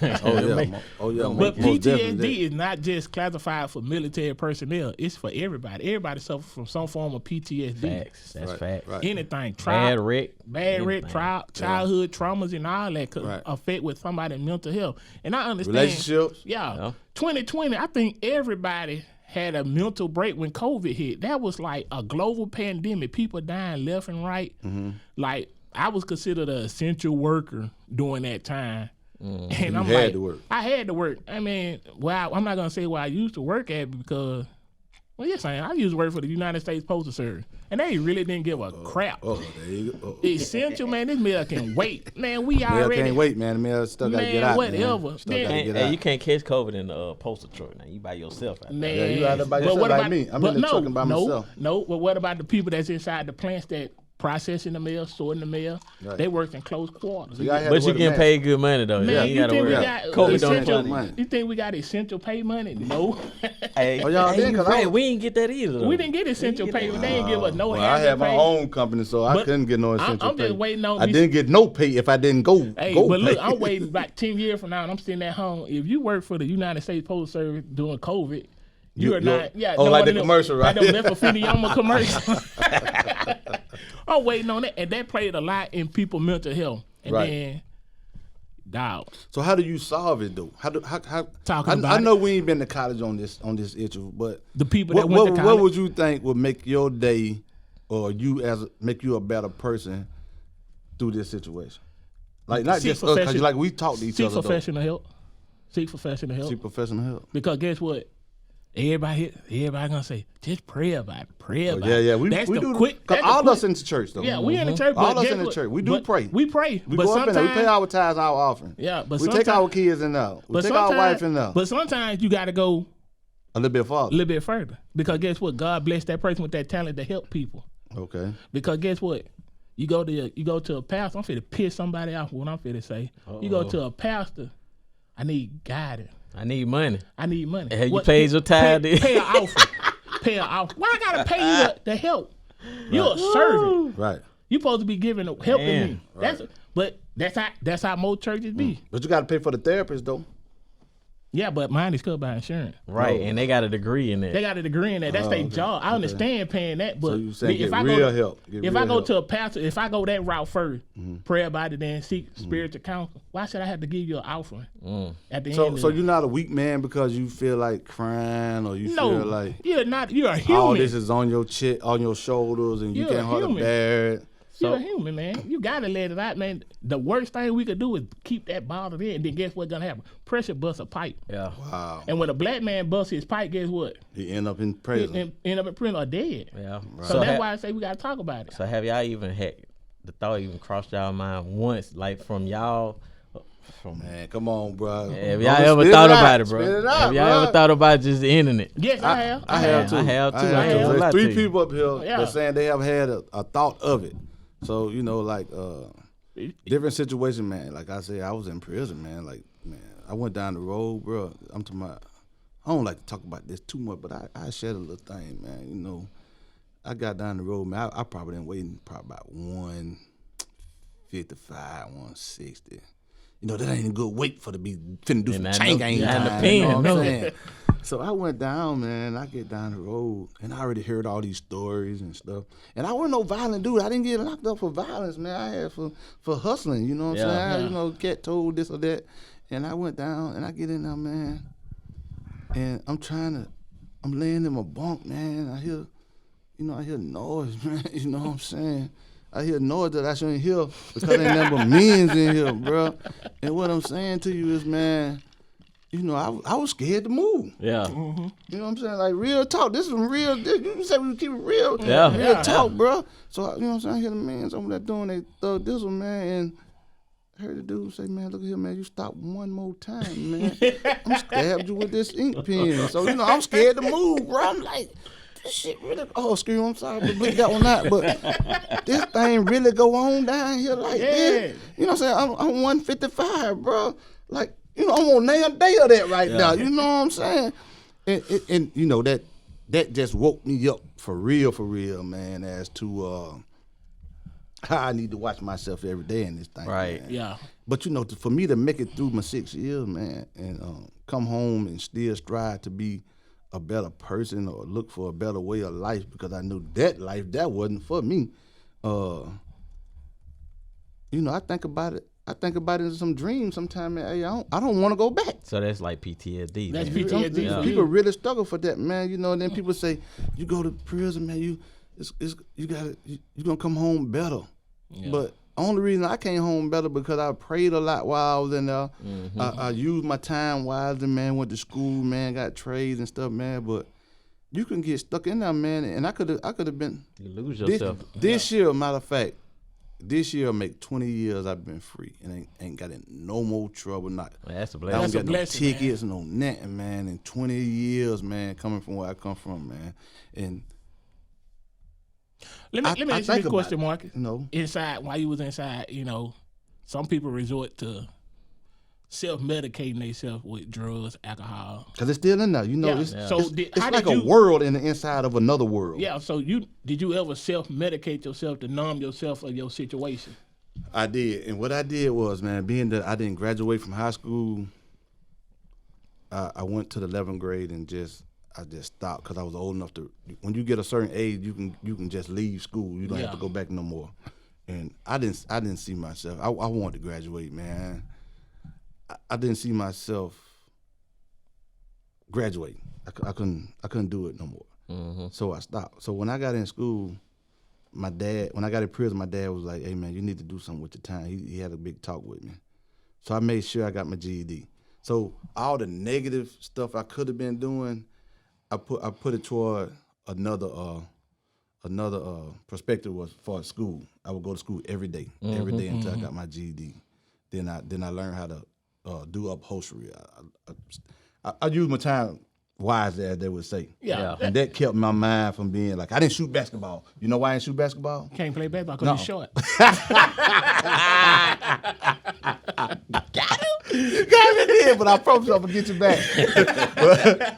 [SPEAKER 3] Oh yeah,
[SPEAKER 2] But
[SPEAKER 3] most definitely.
[SPEAKER 2] PTSD is not just classified for military personnel. It's for everybody. Everybody suffers from some form of PTSD.
[SPEAKER 1] Facts. That's
[SPEAKER 3] Right,
[SPEAKER 1] facts.
[SPEAKER 3] right.
[SPEAKER 2] Anything.
[SPEAKER 1] Bad wreck.
[SPEAKER 2] Bad childhood traumas and all that could
[SPEAKER 3] Right.
[SPEAKER 2] affect with somebody's mental health. And I understand.
[SPEAKER 3] Relationships.
[SPEAKER 2] Yeah. 2020, I think everybody had a mental break when COVID hit. That was like a global pandemic. People dying left and right.
[SPEAKER 3] Mm-hmm.
[SPEAKER 2] Like, I was considered an essential worker during that time. And
[SPEAKER 3] You
[SPEAKER 2] I'm
[SPEAKER 3] had
[SPEAKER 2] like,
[SPEAKER 3] to work.
[SPEAKER 2] I had to work. I mean, well, I'm not going to say where I used to work at because, well, yes, I used to work for the United States Postal Service. And they really didn't give a crap.
[SPEAKER 3] Oh, there you go.
[SPEAKER 2] Essential, man. This meal can wait. Man, we
[SPEAKER 3] Mail
[SPEAKER 2] already.
[SPEAKER 3] can't wait, man. The mail still gotta
[SPEAKER 2] Man,
[SPEAKER 3] get out.
[SPEAKER 2] whatever.
[SPEAKER 3] Man. Still
[SPEAKER 2] Man,
[SPEAKER 3] gotta
[SPEAKER 1] And,
[SPEAKER 3] get
[SPEAKER 1] and
[SPEAKER 3] out.
[SPEAKER 1] you can't catch COVID in the postal truck. Now you by yourself out there.
[SPEAKER 2] Man,
[SPEAKER 3] Yeah, you out there by
[SPEAKER 2] but
[SPEAKER 3] yourself
[SPEAKER 2] what
[SPEAKER 3] like
[SPEAKER 2] about,
[SPEAKER 3] me. I'm
[SPEAKER 2] but
[SPEAKER 3] in the
[SPEAKER 2] no,
[SPEAKER 3] truck and by
[SPEAKER 2] no,
[SPEAKER 3] myself.
[SPEAKER 2] No, but what about the people that's inside the plants that processing the mail, sorting the mail?
[SPEAKER 3] Right.
[SPEAKER 2] They work in close quarters.
[SPEAKER 3] You gotta have
[SPEAKER 1] But
[SPEAKER 3] to
[SPEAKER 1] you
[SPEAKER 3] wear the
[SPEAKER 1] getting
[SPEAKER 3] mask.
[SPEAKER 1] paid good money though.
[SPEAKER 2] Man,
[SPEAKER 1] you
[SPEAKER 2] you
[SPEAKER 1] gotta
[SPEAKER 2] think we
[SPEAKER 1] worry.
[SPEAKER 2] got
[SPEAKER 1] COVID don't
[SPEAKER 2] essential?
[SPEAKER 3] play. Money.
[SPEAKER 2] You think we got essential pay money? No,
[SPEAKER 1] Hey,
[SPEAKER 3] Oh, y'all
[SPEAKER 1] hey,
[SPEAKER 3] didn't,
[SPEAKER 1] you
[SPEAKER 3] 'cause I
[SPEAKER 1] right.
[SPEAKER 3] was-
[SPEAKER 1] We ain't get that either. Though.
[SPEAKER 2] we didn't get essential pay. They didn't give us no
[SPEAKER 3] Well, I
[SPEAKER 2] hazard
[SPEAKER 3] had my
[SPEAKER 2] pay.
[SPEAKER 3] own company, so I
[SPEAKER 2] But
[SPEAKER 3] couldn't get no essential
[SPEAKER 2] I'm
[SPEAKER 3] pay.
[SPEAKER 2] just waiting on
[SPEAKER 3] I
[SPEAKER 2] these-
[SPEAKER 3] didn't get no pay if I didn't go.
[SPEAKER 2] Hey,
[SPEAKER 3] go
[SPEAKER 2] but look,
[SPEAKER 3] pay.
[SPEAKER 2] I'm waiting about 10 years from now, and I'm sitting at home. If you work for the United States Postal Service during COVID, you are
[SPEAKER 3] you're-
[SPEAKER 2] not. Yeah,
[SPEAKER 3] oh,
[SPEAKER 2] no
[SPEAKER 3] like
[SPEAKER 2] one
[SPEAKER 3] the
[SPEAKER 2] of them-
[SPEAKER 3] commercial, right?
[SPEAKER 2] Like them Lymphophidioma commercial. I'm waiting on that, and that played a lot in people's mental health. And
[SPEAKER 3] Right.
[SPEAKER 2] then, dog,
[SPEAKER 3] So how do you solve it though? How
[SPEAKER 2] Talking
[SPEAKER 3] I
[SPEAKER 2] about
[SPEAKER 3] know we ain't been to college on this issue, but
[SPEAKER 2] the people
[SPEAKER 3] what,
[SPEAKER 2] that went to
[SPEAKER 3] what,
[SPEAKER 2] college.
[SPEAKER 3] what would you think would make your day, or make you a better person through this situation? Like not
[SPEAKER 2] Seek
[SPEAKER 3] just us, because
[SPEAKER 2] profession-
[SPEAKER 3] like we talk to each
[SPEAKER 2] seek
[SPEAKER 3] other.
[SPEAKER 2] professional help. Seek professional
[SPEAKER 3] Though.
[SPEAKER 2] help.
[SPEAKER 3] Seek professional help.
[SPEAKER 2] Because guess what? Everybody gonna say, just pray about it. Pray about
[SPEAKER 3] Yeah,
[SPEAKER 2] it.
[SPEAKER 3] yeah. We
[SPEAKER 2] That's
[SPEAKER 3] do.
[SPEAKER 2] the quick.
[SPEAKER 3] Cause
[SPEAKER 2] that's the
[SPEAKER 3] all
[SPEAKER 2] quick-
[SPEAKER 3] us in the church though.
[SPEAKER 2] Yeah, we in the church.
[SPEAKER 3] All
[SPEAKER 2] but
[SPEAKER 3] us
[SPEAKER 2] guess
[SPEAKER 3] in the
[SPEAKER 2] what?
[SPEAKER 3] church. We do
[SPEAKER 2] But
[SPEAKER 3] pray.
[SPEAKER 2] We pray.
[SPEAKER 3] We
[SPEAKER 2] but
[SPEAKER 3] go up in there. We
[SPEAKER 2] sometimes-
[SPEAKER 3] pay our tithes, our offering.
[SPEAKER 2] Yeah, but
[SPEAKER 3] we take
[SPEAKER 2] sometimes-
[SPEAKER 3] our kids in there. We
[SPEAKER 2] But
[SPEAKER 3] take our
[SPEAKER 2] sometimes-
[SPEAKER 3] wife in there.
[SPEAKER 2] But sometimes you got to go
[SPEAKER 3] A little bit farther.
[SPEAKER 2] a little bit further because guess what? God blessed that person with that talent to help people.
[SPEAKER 3] Okay.
[SPEAKER 2] Because guess what? You go to a pastor. I'm finna piss somebody off. What I'm finna say. You go to a pastor. I need guidance.
[SPEAKER 1] I need money.
[SPEAKER 2] I need money.
[SPEAKER 1] Have you paid your tithe?
[SPEAKER 2] Pay an offering. Pay an offering. Why I gotta pay you the help? You're a servant.
[SPEAKER 3] Right.
[SPEAKER 2] You supposed to be giving helping
[SPEAKER 1] Man,
[SPEAKER 2] me. That's how most churches be.
[SPEAKER 3] But you got to pay for the therapist though.
[SPEAKER 2] Yeah, but mine is covered by insurance.
[SPEAKER 1] Right, and they got a degree in
[SPEAKER 2] They
[SPEAKER 1] that.
[SPEAKER 2] got a degree in that. That's their job. I understand paying that, but
[SPEAKER 3] So you saying
[SPEAKER 2] if
[SPEAKER 3] get
[SPEAKER 2] I
[SPEAKER 3] real
[SPEAKER 2] go,
[SPEAKER 3] help. Get
[SPEAKER 2] if
[SPEAKER 3] real
[SPEAKER 2] I go
[SPEAKER 3] help.
[SPEAKER 2] to a pastor, if I go that route first, pray about it, then seek spiritual counsel. Why should I have to give you an offering at the end?
[SPEAKER 3] So
[SPEAKER 2] of
[SPEAKER 3] you're not a weak man because you feel like crying or you
[SPEAKER 2] no,
[SPEAKER 3] feel like
[SPEAKER 2] you're not. You're a human.
[SPEAKER 3] all this is on your on your shoulders and you
[SPEAKER 2] You're a
[SPEAKER 3] can't hardly
[SPEAKER 2] human.
[SPEAKER 3] bear it.
[SPEAKER 2] You're a human, man. You gotta let it out, man. The worst thing we could do is keep that bottled in. Then guess what's gonna happen? Pressure busts a pipe.
[SPEAKER 1] Yeah.
[SPEAKER 3] Wow.
[SPEAKER 2] And when a black man busts his pipe, guess what?
[SPEAKER 3] He end up in
[SPEAKER 2] He
[SPEAKER 3] prison.
[SPEAKER 2] end up in prison or dead.
[SPEAKER 1] Yeah.
[SPEAKER 2] So that's why I say we gotta talk about it.
[SPEAKER 1] So have y'all even had the thought even crossed y'all mind once, like from y'all? From
[SPEAKER 3] Man, come on, bro.
[SPEAKER 1] have y'all ever thought about it, bro? Have y'all ever thought about just ending it?
[SPEAKER 2] Yes, I have.
[SPEAKER 3] I have too.
[SPEAKER 1] I have too. I
[SPEAKER 2] have
[SPEAKER 1] ain't gonna
[SPEAKER 3] There's
[SPEAKER 1] lie to
[SPEAKER 3] three
[SPEAKER 1] you.
[SPEAKER 3] people up here
[SPEAKER 2] Yeah.
[SPEAKER 3] that saying they have had a thought of it. So you know, like different situation, man. Like I said, I was in prison, man. Like, man, I went down the road, bro. I'm talking about, I don't like to talk about this too much, but I shared a little thing, man. You know, I got down the road, man. I probably been waiting probably about 155, 160. You know, that ain't a good weight for to be finna do some chain gang time. You know what I'm saying? So I went down, man. I get down the road, and I already heard all these stories and stuff. And I wasn't no violent dude. I didn't get locked up for violence, man. I had for hustling. You know what I'm saying? I had, you know, cat told this or that. And I went down, and I get in there, man. And I'm laying in my bunk, man. I hear noise, man. You know what I'm saying? I hear noise that I shouldn't hear because ain't nothing but men's in here, bro. And what I'm saying to you is, man, you know, I was scared to move.
[SPEAKER 1] Yeah.
[SPEAKER 2] Mm-hmm.
[SPEAKER 3] You know what I'm saying? Like, real talk. This is some real, you say we keep it real.
[SPEAKER 1] Yeah.
[SPEAKER 3] Real talk, bro. So, you know what I'm saying? I hear the men over there doing they thug this one, man. And I heard the dude say, man, look here, man, you stop one more time, man. I'm stabbed you with this ink pen. So, you know, I'm scared to move, bro. I'm like, this shit really, excuse me, I'm sorry, but bleep that one out. But this thing really go on down here like this. You know what I'm saying? I'm 155, bro. Like, you know, I'm on nail day of that right now. You know what I'm saying? And you know, that just woke me up for real, man, as to how I need to watch myself every day in this thing.
[SPEAKER 1] Right.
[SPEAKER 3] Man.
[SPEAKER 2] Yeah.
[SPEAKER 3] But, you know, for me to make it through my 6 years, man, and come home and still strive to be a better person or look for a better way of life, because I knew that life, that wasn't for me. You know, I think about it in some dreams sometimes, man. Hey, I don't want to go back.
[SPEAKER 1] So that's like PTSD.
[SPEAKER 2] That's
[SPEAKER 1] man.
[SPEAKER 2] PTSD.
[SPEAKER 3] People really struggle for that, man. You know, and then people say, you go to prison, man, you're gonna come home better.
[SPEAKER 2] Yeah.
[SPEAKER 3] But only reason I came home better because I prayed a lot while I was in there.
[SPEAKER 1] Mm-hmm.
[SPEAKER 3] I used my time wisely, man. Went to school, man. Got trades and stuff, man. But you can get stuck in there, man. And I could have been.
[SPEAKER 1] You lose yourself.
[SPEAKER 3] This year, matter of fact, this year make 20 years I've been free and ain't got in no more trouble. Not.
[SPEAKER 1] Man, that's a
[SPEAKER 3] I
[SPEAKER 1] blessing.
[SPEAKER 3] don't got no
[SPEAKER 2] blessing,
[SPEAKER 3] tickets, no nothing, man. In 20 years, man, coming from where I come from, man. And
[SPEAKER 2] Let me ask you
[SPEAKER 3] think
[SPEAKER 2] this
[SPEAKER 3] about
[SPEAKER 2] question,
[SPEAKER 3] it,
[SPEAKER 2] Marcus.
[SPEAKER 3] you know.
[SPEAKER 2] Inside, while you was inside, you know, some people resort to self-medicating themselves with drugs, alcohol.
[SPEAKER 3] Because it's still in there, you know.
[SPEAKER 2] Yeah.
[SPEAKER 3] It's,
[SPEAKER 2] So
[SPEAKER 3] it's,
[SPEAKER 2] did-
[SPEAKER 3] it's
[SPEAKER 2] how
[SPEAKER 3] like
[SPEAKER 2] did
[SPEAKER 3] a
[SPEAKER 2] you-
[SPEAKER 3] world in the inside of another world.
[SPEAKER 2] Yeah, so did you ever self-medicate yourself to numb yourself of your situation?
[SPEAKER 3] I did. And what I did was, man, being that I didn't graduate from high school, I went to the 11th grade and I just stopped because I was old enough to. When you get a certain age, you can just leave school. You don't have to go back no more. And I didn't see myself. I wanted to graduate, man. I didn't see myself graduating. I couldn't do it no more.
[SPEAKER 1] Mm-hmm.
[SPEAKER 3] So I stopped. So when I got in school, when I got in prison, my dad was like, "Hey man, you need to do something with your time." He had a big talk with me. So I made sure I got my GED. So all the negative stuff I could have been doing, I put it toward another perspective was for school. I would go to school every day until I got my GED. Then I learned how to do upholstery. I used my time wisely, as they would say.
[SPEAKER 2] Yeah.
[SPEAKER 3] And that kept my mind from being like, I didn't shoot basketball. You know why I didn't shoot basketball?
[SPEAKER 2] Can't play basketball because you're short.
[SPEAKER 3] You got me in, but I promise I'm gonna get you back.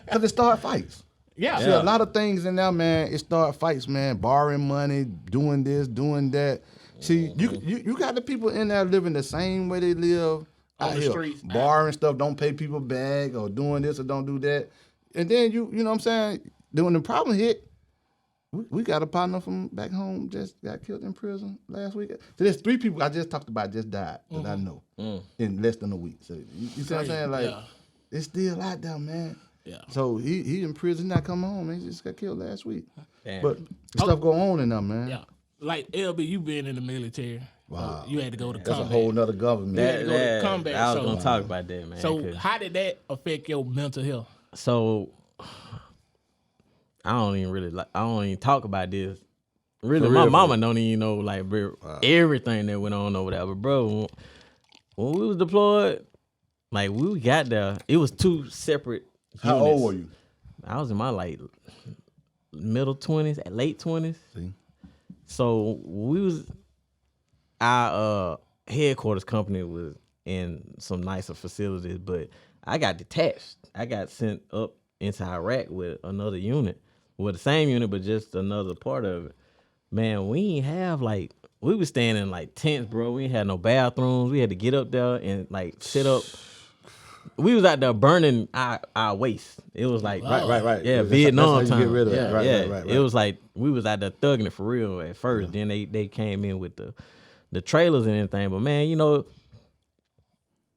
[SPEAKER 3] Because it started fights.
[SPEAKER 2] Yeah.
[SPEAKER 3] See, a lot of things in there, man, it start fights, man. Borrowing money, doing this, doing that. See, you got the people in there living the same way they live
[SPEAKER 2] On
[SPEAKER 3] out
[SPEAKER 2] the
[SPEAKER 3] here.
[SPEAKER 2] streets.
[SPEAKER 3] Borrowing stuff, don't pay people back, or doing this or don't do that. And then you know what I'm saying? Then when the problem hit, we got a partner from back home just got killed in prison last week. So there's 3 people I just talked about just died that I know in less than a week. So you see what I'm saying? Like, it's still out there, man.
[SPEAKER 2] Yeah.
[SPEAKER 3] So he in prison, not come home. He just got killed last week.
[SPEAKER 1] Damn.
[SPEAKER 3] But stuff go on in there, man.
[SPEAKER 2] Yeah. Like LB, you been in the military.
[SPEAKER 3] Wow.
[SPEAKER 2] You had to go to
[SPEAKER 3] That's a
[SPEAKER 2] combat.
[SPEAKER 3] whole nother government.
[SPEAKER 2] had to go to combat,
[SPEAKER 1] I was
[SPEAKER 2] so-
[SPEAKER 1] gonna talk about that, man.
[SPEAKER 2] So
[SPEAKER 1] 'cause-
[SPEAKER 2] how did that affect your mental health?
[SPEAKER 1] So I don't even talk about this. Really,
[SPEAKER 3] For
[SPEAKER 1] my
[SPEAKER 3] real,
[SPEAKER 1] mama don't even know like bro, everything that went on over there. But bro, when we was deployed, like we got there, it was 2 separate units.
[SPEAKER 3] How old were you?
[SPEAKER 1] I was in my like middle 20s, late 20s.
[SPEAKER 3] See?
[SPEAKER 1] So we was headquarters company was in some nicer facilities, but I got detached. I got sent up into Iraq with another unit, with the same unit, but just another part of it. Man, we ain't have like, we was staying in like tents, bro. We ain't had no bathrooms. We had to get up there and like sit up. We was out there burning our waste. It was like
[SPEAKER 3] Right.
[SPEAKER 1] yeah,
[SPEAKER 3] That's
[SPEAKER 1] Vietnam
[SPEAKER 3] how you
[SPEAKER 1] time.
[SPEAKER 3] get rid of
[SPEAKER 1] yeah,
[SPEAKER 3] it. Right.
[SPEAKER 1] It was like we was out there thugging it for real at first. Then they came in with the trailers and everything. But man, you know,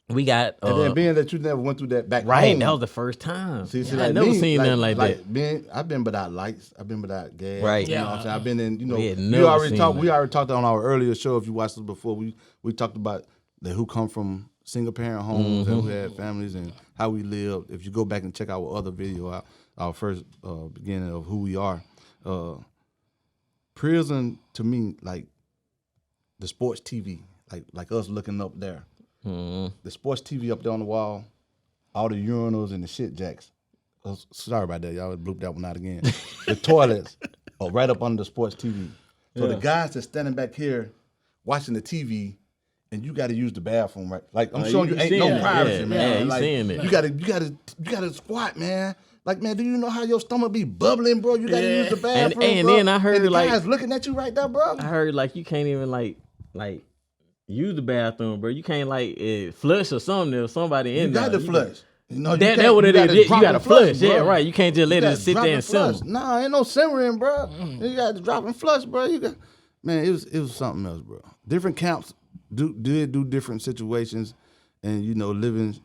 [SPEAKER 1] we got
[SPEAKER 3] And then being that you never went through that back
[SPEAKER 1] right.
[SPEAKER 3] home.
[SPEAKER 1] That was the first time.
[SPEAKER 3] See,
[SPEAKER 1] I
[SPEAKER 3] like
[SPEAKER 1] never
[SPEAKER 3] me,
[SPEAKER 1] seen nothing like that.
[SPEAKER 3] I've been without lights. I've been without gas.
[SPEAKER 1] Right.
[SPEAKER 3] You know what I'm saying? I've been in,
[SPEAKER 1] We had
[SPEAKER 3] we
[SPEAKER 1] never
[SPEAKER 3] already
[SPEAKER 1] seen
[SPEAKER 3] talked.
[SPEAKER 1] that.
[SPEAKER 3] We already talked on our earlier show. If you watched this before, we talked about who come from single parent homes and who had families and how we lived. If you go back and check our other video, our first beginning of who we are, prison to me like the sports TV, like us looking up there. The sports TV up there on the wall, all the urinals and the shit jacks. Oh, sorry about that, y'all blooped that one out again. The toilets are right up under the sports TV. So the guys that's standing back here watching the TV, and you got to use the bathroom, right? Like I'm showing you, ain't no privacy, man.
[SPEAKER 1] Yeah, you
[SPEAKER 3] like,
[SPEAKER 1] seeing it.
[SPEAKER 3] You gotta squat, man. Like, man, do you know how your stomach be bubbling, bro? You gotta use the bathroom,
[SPEAKER 1] And
[SPEAKER 3] bro.
[SPEAKER 1] then I heard,
[SPEAKER 3] and the
[SPEAKER 1] like-
[SPEAKER 3] guys looking at you right there, bro.
[SPEAKER 1] I heard like you can't even like use the bathroom, bro. You can't like flush or something if somebody in
[SPEAKER 3] You
[SPEAKER 1] there.
[SPEAKER 3] got to flush. You know,
[SPEAKER 1] That's what it is. You
[SPEAKER 3] drop
[SPEAKER 1] gotta
[SPEAKER 3] and flush,
[SPEAKER 1] flush. Yeah,
[SPEAKER 3] bro.
[SPEAKER 1] right. You can't just let
[SPEAKER 3] You
[SPEAKER 1] it
[SPEAKER 3] gotta
[SPEAKER 1] sit
[SPEAKER 3] drop
[SPEAKER 1] there
[SPEAKER 3] and
[SPEAKER 1] and simmer.
[SPEAKER 3] flush. Nah, ain't no simmering, bro. You got to drop and flush, bro. Man, it was something else, bro. Different camps do different situations, and you know, living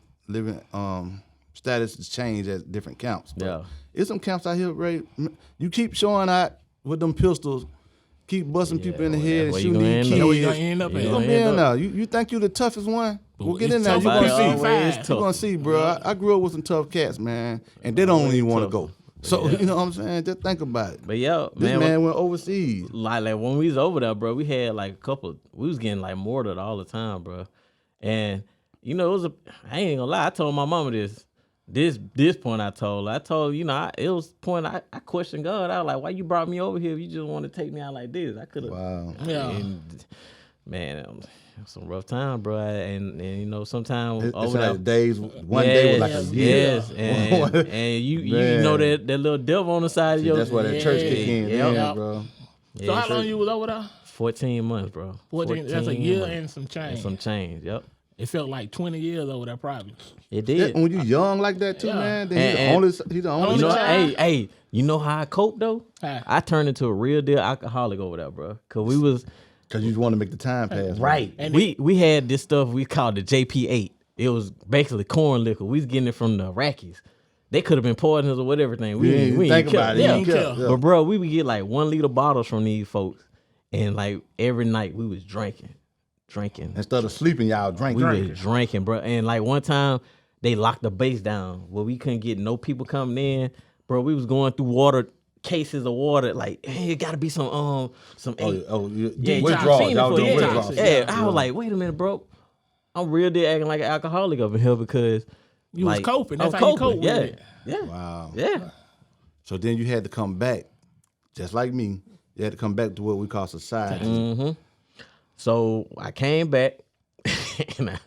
[SPEAKER 3] status change at different camps. But
[SPEAKER 1] Yeah.
[SPEAKER 3] it's some camps out here, Ray. You keep showing out with them pistols, keep busting people in the head and
[SPEAKER 1] that's where you
[SPEAKER 3] shooting
[SPEAKER 1] gonna
[SPEAKER 3] these
[SPEAKER 1] end
[SPEAKER 3] kids.
[SPEAKER 1] up.
[SPEAKER 2] Where you gonna end up
[SPEAKER 3] You
[SPEAKER 2] at?
[SPEAKER 3] gonna be in there. You think you the toughest one? We'll get in there.
[SPEAKER 2] tough
[SPEAKER 3] You
[SPEAKER 2] out
[SPEAKER 3] gonna
[SPEAKER 2] there
[SPEAKER 3] see.
[SPEAKER 2] always.
[SPEAKER 1] It's
[SPEAKER 3] You
[SPEAKER 1] tough.
[SPEAKER 3] gonna see, bro. I grew up with some tough cats, man, and they don't even want to go. So you know what I'm saying? Just think about it.
[SPEAKER 1] But yeah,
[SPEAKER 3] This man went overseas.
[SPEAKER 1] like when we was over there, bro, we had like a couple. We was getting like mortared all the time, bro. And you know, I ain't gonna lie. I told my mama this point. I told her, you know, it was point I questioned God. I was like, why you brought me over here if you just want to take me out like this? I could have.
[SPEAKER 3] Wow.
[SPEAKER 2] Yeah.
[SPEAKER 1] Man, it was some rough time, bro. And you know, sometimes
[SPEAKER 3] It's
[SPEAKER 1] over
[SPEAKER 3] like
[SPEAKER 1] there.
[SPEAKER 3] days. One day was like a year.
[SPEAKER 1] Yes, and you
[SPEAKER 3] Man.
[SPEAKER 1] know that little devil on the side of your.
[SPEAKER 3] That's why that church kick in,
[SPEAKER 1] Yeah.
[SPEAKER 3] man, bro.
[SPEAKER 2] So how long you was over there?
[SPEAKER 1] 14 months, bro.
[SPEAKER 2] 14, that's a year
[SPEAKER 1] months.
[SPEAKER 2] and some change.
[SPEAKER 1] And some change. Yep,
[SPEAKER 2] It felt like 20 years over there, probably.
[SPEAKER 1] it
[SPEAKER 3] Yeah,
[SPEAKER 1] did.
[SPEAKER 3] when you young like that too,
[SPEAKER 2] Yeah.
[SPEAKER 3] man, then
[SPEAKER 1] And-
[SPEAKER 3] he's the only
[SPEAKER 1] You know,
[SPEAKER 3] child.
[SPEAKER 1] hey, you know how I coped though?
[SPEAKER 2] How?
[SPEAKER 1] I turned into a real deal alcoholic over there, bro. Cause we was
[SPEAKER 3] Cause you just want to make the time pass.
[SPEAKER 1] right.
[SPEAKER 2] And
[SPEAKER 1] we had this stuff we called the JP8. It was basically corn liquor. We was getting it from the Iraqis. They could have been poisonous or whatever thing.
[SPEAKER 3] We didn't
[SPEAKER 1] ain't
[SPEAKER 3] think
[SPEAKER 1] care.
[SPEAKER 3] about it.
[SPEAKER 1] Yeah.
[SPEAKER 3] You didn't care. Yeah.
[SPEAKER 1] But bro, we would get like 1 liter bottles from these folks, and like every night we was drinking.
[SPEAKER 3] Instead of sleeping, y'all drink.
[SPEAKER 1] We was drinking, bro. And like one time they locked the base down where we couldn't get no people coming in, bro. We was going through cases of water. Like, hey, it got to be some.
[SPEAKER 3] Oh,
[SPEAKER 1] Yeah,
[SPEAKER 3] withdrawals.
[SPEAKER 1] seen it
[SPEAKER 3] Y'all
[SPEAKER 1] for-
[SPEAKER 3] doing
[SPEAKER 1] yeah,
[SPEAKER 3] withdrawals.
[SPEAKER 1] Yeah, I was like, wait a minute, bro. I'm real deal acting like an alcoholic up in here because
[SPEAKER 2] You was
[SPEAKER 1] like,
[SPEAKER 2] coping.
[SPEAKER 1] I
[SPEAKER 2] That's
[SPEAKER 1] was
[SPEAKER 2] how you cope with
[SPEAKER 1] Yeah,
[SPEAKER 2] it.
[SPEAKER 1] yeah,
[SPEAKER 3] Wow.
[SPEAKER 1] yeah.
[SPEAKER 3] So then you had to come back, just like me. You had to come back to what we call society.
[SPEAKER 1] Mm-hmm. So I came back and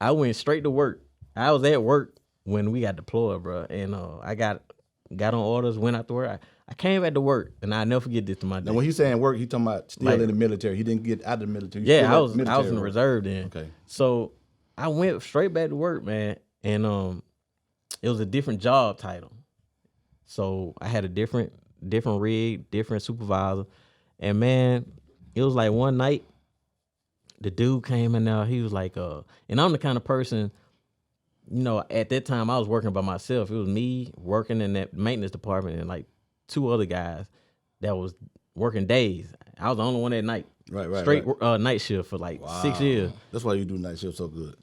[SPEAKER 1] I went straight to work. I was at work when we got deployed, bro. And I got on orders, went out to work. I came back to work, and I never forget this to my day.
[SPEAKER 3] Now, when he's saying work, he talking about still
[SPEAKER 1] Like-
[SPEAKER 3] in the military. He didn't get out of the military. He
[SPEAKER 1] Yeah,
[SPEAKER 3] still
[SPEAKER 1] I
[SPEAKER 3] at
[SPEAKER 1] was
[SPEAKER 3] military
[SPEAKER 1] in the
[SPEAKER 3] work.
[SPEAKER 1] reserve then.
[SPEAKER 3] Okay.
[SPEAKER 1] So I went straight back to work, man, and it was a different job title. So I had a different rig, different supervisor, and man, it was like one night, the dude came in there. He was like, and I'm the kind of person, you know, at that time I was working by myself. It was me working in that maintenance department and like 2 other guys that was working days. I was the only one at night.
[SPEAKER 3] Right.
[SPEAKER 1] Straight night shift for like 6 years.
[SPEAKER 3] That's why you do night shift so good.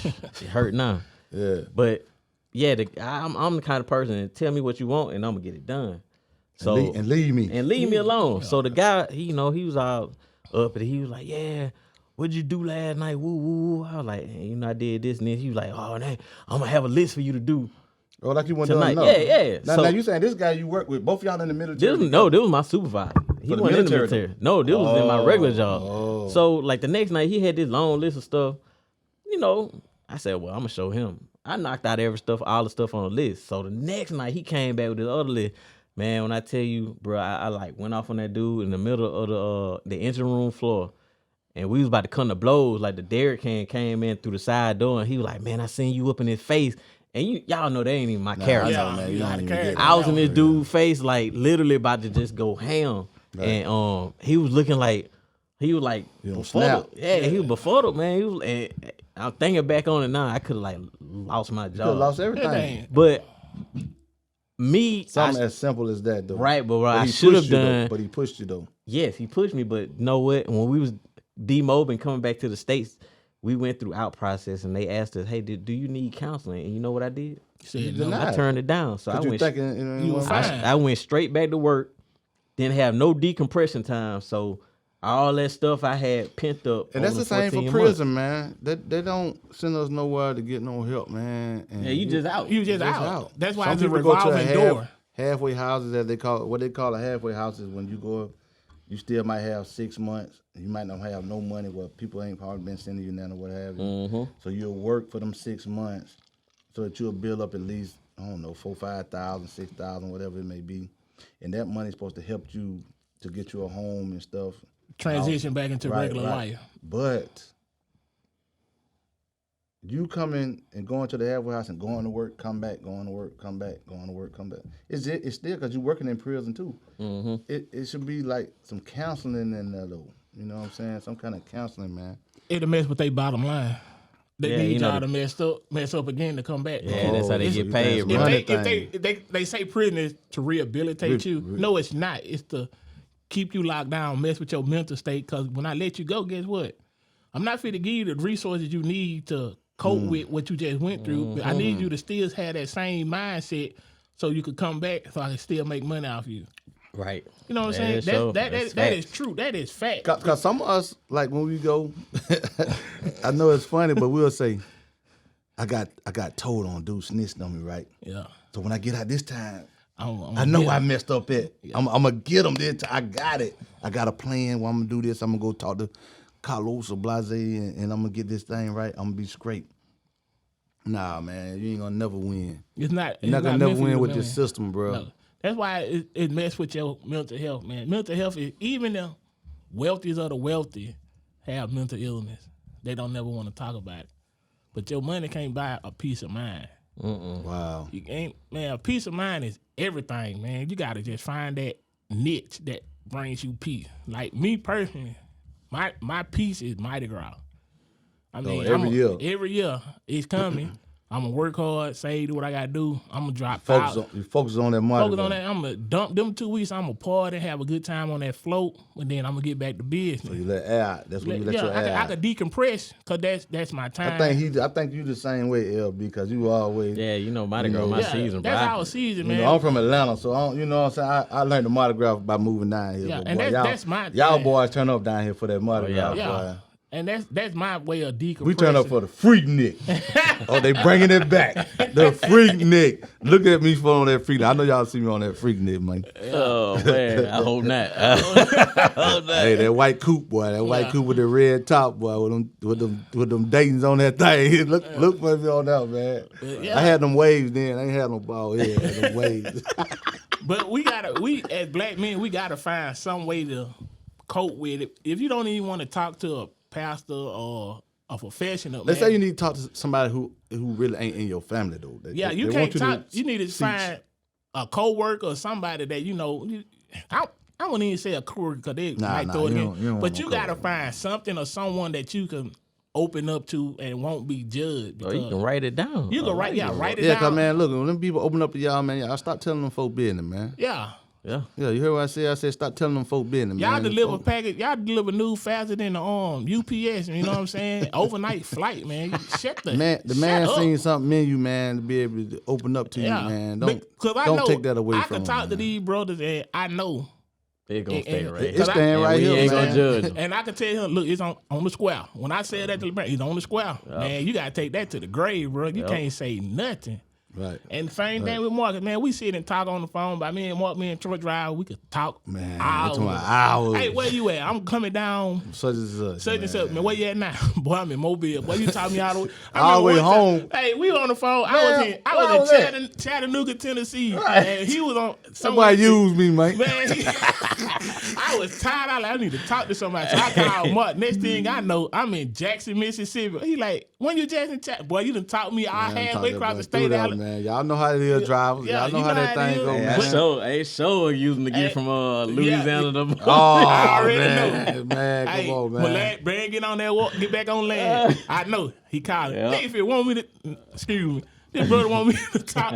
[SPEAKER 1] It hurt now.
[SPEAKER 3] Yeah.
[SPEAKER 1] But yeah, I'm the kind of person that tell me what you want and I'm gonna get it done. So
[SPEAKER 3] and leave me.
[SPEAKER 1] and leave me alone. So the guy, he was all up and he was like, yeah, what'd you do last night? Woo woo woo. I was like, hey, I did this and this. He was like, oh, man, I'm gonna have a list for you to do.
[SPEAKER 3] Oh, like you went
[SPEAKER 1] Tonight.
[SPEAKER 3] down.
[SPEAKER 1] Yeah.
[SPEAKER 3] Now,
[SPEAKER 1] So-
[SPEAKER 3] now you saying this guy you work with, both of y'all in the military?
[SPEAKER 1] This was my supervisor. He
[SPEAKER 3] For the
[SPEAKER 1] wasn't in the
[SPEAKER 3] military,
[SPEAKER 1] military. No, this was in my regular job.
[SPEAKER 3] Oh.
[SPEAKER 1] So like the next night, he had this long list of stuff. You know, I said, well, I'm gonna show him. I knocked out all the stuff on the list. So the next night, he came back with this other list. Man, when I tell you, bro, I like went off on that dude in the middle of the engine room floor. And we was about to come to blows. Like the Derrick can came in through the side door, and he was like, man, I seen you up in his face. And y'all know that ain't even my character.
[SPEAKER 2] Yeah,
[SPEAKER 3] man,
[SPEAKER 2] you
[SPEAKER 3] you
[SPEAKER 2] know
[SPEAKER 3] don't
[SPEAKER 2] how to
[SPEAKER 3] even
[SPEAKER 2] carry
[SPEAKER 3] get
[SPEAKER 2] it.
[SPEAKER 1] I was in this dude's face, like literally about to just go ham.
[SPEAKER 3] Right.
[SPEAKER 1] And he was looking like he was like
[SPEAKER 3] You don't
[SPEAKER 1] befuddled.
[SPEAKER 3] snap.
[SPEAKER 1] Yeah, he was befuddled, man. He was, and I'm thinking back on it now, I could have like lost my
[SPEAKER 3] You could've
[SPEAKER 1] job.
[SPEAKER 3] lost
[SPEAKER 2] That
[SPEAKER 3] everything.
[SPEAKER 2] ain't-
[SPEAKER 1] But me,
[SPEAKER 3] Something as simple as that, though.
[SPEAKER 1] right, but what
[SPEAKER 3] But
[SPEAKER 1] I
[SPEAKER 3] he
[SPEAKER 1] should have
[SPEAKER 3] pushed you, though.
[SPEAKER 1] done.
[SPEAKER 3] But he pushed you though.
[SPEAKER 1] Yes, he pushed me, but you know what? When we was demobbing coming back to the States, we went through out process and they asked us, hey, do you need counseling? And you know what I did?
[SPEAKER 2] Said
[SPEAKER 3] denied.
[SPEAKER 2] no.
[SPEAKER 1] I turned it down. So I
[SPEAKER 3] Cause you
[SPEAKER 1] went,
[SPEAKER 3] thinking, you know,
[SPEAKER 2] You were fine.
[SPEAKER 1] I went straight back to work, didn't have no decompression time. So all that stuff I had pent up.
[SPEAKER 3] And that's
[SPEAKER 1] over
[SPEAKER 3] the same for
[SPEAKER 1] 14
[SPEAKER 3] prison, man. They don't send us nowhere to get no help, man. And
[SPEAKER 1] months. Yeah, you just out.
[SPEAKER 2] You just out. That's why
[SPEAKER 3] Some
[SPEAKER 2] it's a
[SPEAKER 3] people go to
[SPEAKER 2] revolving door.
[SPEAKER 3] halfway houses, as they call it. What they call a halfway house is when you go, you still might have 6 months. You might not have no money. Well, people ain't probably been sending you none or what have you.
[SPEAKER 1] Mm-hmm.
[SPEAKER 3] So you'll work for them 6 months, so that you'll build up at least, I don't know, 4,000, 5,000, 6,000, whatever it may be, and that money's supposed to help you to get you a home and stuff.
[SPEAKER 2] Transition back into regular life.
[SPEAKER 3] But you come in and going to the halfway house and going to work, come back, going to work, come back, going to work, come back. It's still because you're working in prison too.
[SPEAKER 1] Mm-hmm.
[SPEAKER 3] It should be like some counseling in there though. You know what I'm saying? Some kind of counseling, man.
[SPEAKER 2] It'll mess with their bottom line. They
[SPEAKER 1] Yeah,
[SPEAKER 2] need
[SPEAKER 1] you know
[SPEAKER 2] y'all to mess up again to come back.
[SPEAKER 1] Yeah, that's how they
[SPEAKER 3] Oh,
[SPEAKER 1] get
[SPEAKER 3] it's-
[SPEAKER 1] paid,
[SPEAKER 3] it's
[SPEAKER 1] bro.
[SPEAKER 3] money.
[SPEAKER 2] If they say prison is to rehabilitate you, no, it's not. It's to keep you locked down, mess with your mental state. Because when I let you go, guess what? I'm not fit to give you the resources you need to cope with what you just went through. But I need you to still have that same mindset so you could come back, so I can still make money off you.
[SPEAKER 1] Right.
[SPEAKER 2] You know what I'm
[SPEAKER 1] Yeah,
[SPEAKER 2] saying?
[SPEAKER 1] so
[SPEAKER 2] That
[SPEAKER 1] that's
[SPEAKER 2] is
[SPEAKER 1] facts.
[SPEAKER 2] true. That is fact.
[SPEAKER 3] Cause some of us, like when we go, I know it's funny, but we'll say, I got told on dude snitched on me, right?
[SPEAKER 2] Yeah.
[SPEAKER 3] So when I get out this time,
[SPEAKER 2] I'm
[SPEAKER 3] I know
[SPEAKER 2] yeah.
[SPEAKER 3] I messed up at. I'm gonna get them this time. I got it. I got a plan where I'm gonna do this. I'm gonna go talk to Carlos or Blase and I'm gonna get this thing right. I'm gonna be straight. Nah, man, you ain't gonna never win.
[SPEAKER 2] It's not.
[SPEAKER 3] You're not
[SPEAKER 2] it's
[SPEAKER 3] gonna
[SPEAKER 2] meant
[SPEAKER 3] never
[SPEAKER 2] for you
[SPEAKER 3] win
[SPEAKER 2] to
[SPEAKER 3] with this system, bro.
[SPEAKER 2] No. That's why it mess with your mental health, man. Mental health is, even the wealthiest of the wealthy have mental illness. They don't never want to talk about it. But your money can't buy a peace of mind.
[SPEAKER 3] Wow.
[SPEAKER 2] You ain't, man, a peace of mind is everything, man. You gotta just find that niche that brings you peace. Like me personally, my peace is Mardi Gras. I mean, every year it's coming. I'm gonna work hard, say do what I gotta do. I'm gonna drop
[SPEAKER 3] You focus on that money.
[SPEAKER 2] Focus on that. I'm gonna dump them 2 weeks. I'm gonna party, have a good time on that float, and then I'm gonna get back to business.
[SPEAKER 3] So you let air out. That's when you let your air
[SPEAKER 2] I
[SPEAKER 3] out.
[SPEAKER 2] could decompress because that's my time.
[SPEAKER 3] I think you the same way, LB, because you always.
[SPEAKER 1] Yeah, you know, Mardi Gras, my
[SPEAKER 2] Yeah,
[SPEAKER 1] season, bro.
[SPEAKER 2] that's our season,
[SPEAKER 3] You
[SPEAKER 2] man.
[SPEAKER 3] know, I'm from Atlanta, so I don't, you know what I'm saying. I learned the Mardi Gras by moving down here.
[SPEAKER 2] Yeah,
[SPEAKER 3] but
[SPEAKER 2] and
[SPEAKER 3] boy,
[SPEAKER 2] that's my
[SPEAKER 3] y'all
[SPEAKER 2] thing.
[SPEAKER 3] boys turn up down here for that Mardi Gras.
[SPEAKER 2] yeah,
[SPEAKER 3] boy.
[SPEAKER 2] and that's my way of decompressing.
[SPEAKER 3] We turn up for the Freaknik. Oh, they bringing it back. The Freaknik. Look at me for on that Freaknik. I know y'all see me on that Freaknik, man.
[SPEAKER 1] Oh man, I hope not. I hope not.
[SPEAKER 3] Hey, that white coupe, boy. That white coupe with the red top, boy. With them Daytons on that thing. Look for me on that, man.
[SPEAKER 2] Yeah.
[SPEAKER 3] I had them waves then. I ain't had no ball head. I had them waves.
[SPEAKER 2] But we as black men, we gotta find some way to cope with it. If you don't even want to talk to a pastor or a professional,
[SPEAKER 3] Let's
[SPEAKER 2] man,
[SPEAKER 3] say you need to talk to somebody who really ain't in your family, though.
[SPEAKER 2] yeah, you
[SPEAKER 3] They
[SPEAKER 2] can't
[SPEAKER 3] want
[SPEAKER 2] talk.
[SPEAKER 3] to
[SPEAKER 2] You need to find a coworker or somebody that you know. I wouldn't even say a coworker because they might throw it
[SPEAKER 3] you
[SPEAKER 2] in.
[SPEAKER 3] don't want
[SPEAKER 2] But
[SPEAKER 3] no
[SPEAKER 2] you gotta
[SPEAKER 3] coworker.
[SPEAKER 2] find something or someone that you can open up to and won't be judged.
[SPEAKER 1] Or
[SPEAKER 2] Because
[SPEAKER 1] you can write it down.
[SPEAKER 2] you can write it
[SPEAKER 3] Yeah,
[SPEAKER 2] down.
[SPEAKER 3] cause man, look, when them people open up to y'all, man, y'all stop telling them folk business, man.
[SPEAKER 2] Yeah.
[SPEAKER 1] Yeah.
[SPEAKER 3] Yeah, you heard what I said? I said stop telling them folk business,
[SPEAKER 2] Y'all
[SPEAKER 3] man.
[SPEAKER 2] deliver package. Y'all deliver news faster than the UPS. You know what I'm saying? Overnight flight, man. Shut the
[SPEAKER 3] Man, the
[SPEAKER 2] shut
[SPEAKER 3] man
[SPEAKER 2] up.
[SPEAKER 3] seen something in you, man, to be able to open up to you, man.
[SPEAKER 2] Because I
[SPEAKER 3] Don't
[SPEAKER 2] know
[SPEAKER 3] take that away
[SPEAKER 2] I
[SPEAKER 3] from
[SPEAKER 2] can talk
[SPEAKER 3] them,
[SPEAKER 2] to
[SPEAKER 3] man.
[SPEAKER 2] these brothers, and I know,
[SPEAKER 1] They're gonna stay
[SPEAKER 2] and-
[SPEAKER 1] right.
[SPEAKER 3] It's
[SPEAKER 2] Cause I-
[SPEAKER 3] staying right
[SPEAKER 1] we
[SPEAKER 3] here,
[SPEAKER 1] ain't
[SPEAKER 3] man.
[SPEAKER 1] gonna judge them.
[SPEAKER 2] and I can tell him, look, it's on the square. When I said that to LeBron, it's on the square. Man, you gotta take that to the grave, bro. You can't say nothing.
[SPEAKER 3] Right.
[SPEAKER 2] And the same thing with Marcus, man. We sit and talk on the phone. But me and Troy Drive, we could talk
[SPEAKER 3] Man,
[SPEAKER 2] hours.
[SPEAKER 3] talking about hours.
[SPEAKER 2] Hey, where you at? I'm coming down.
[SPEAKER 3] Such and such.
[SPEAKER 2] Man, where you at now? Boy, I'm in Mobile. Boy, you taught me all the way.
[SPEAKER 3] All the way home.
[SPEAKER 2] Hey, we on the phone.
[SPEAKER 3] Man,
[SPEAKER 2] I was in Chattanooga, Tennessee.
[SPEAKER 3] Right.
[SPEAKER 2] And he was on.
[SPEAKER 3] Somebody used me, man.
[SPEAKER 2] Man, I was tired. I need to talk to somebody. So I called Mark. Next thing I know, I'm in Jackson, Mississippi. He like, when you Jackson, Boy, you done taught me all halfway across the state.
[SPEAKER 3] Man, y'all know how it is, drivers.
[SPEAKER 2] Yeah,
[SPEAKER 3] y'all know how that thing go, man.
[SPEAKER 1] Hey, show using to get from Louisiana to.
[SPEAKER 3] Oh,
[SPEAKER 2] I already
[SPEAKER 3] man,
[SPEAKER 2] know.
[SPEAKER 3] man, come on, man.
[SPEAKER 2] When Brand get on that walk, get back on land. I know. He called.
[SPEAKER 1] Yeah.
[SPEAKER 2] Hey, if it want me to, excuse me. This brother want me to talk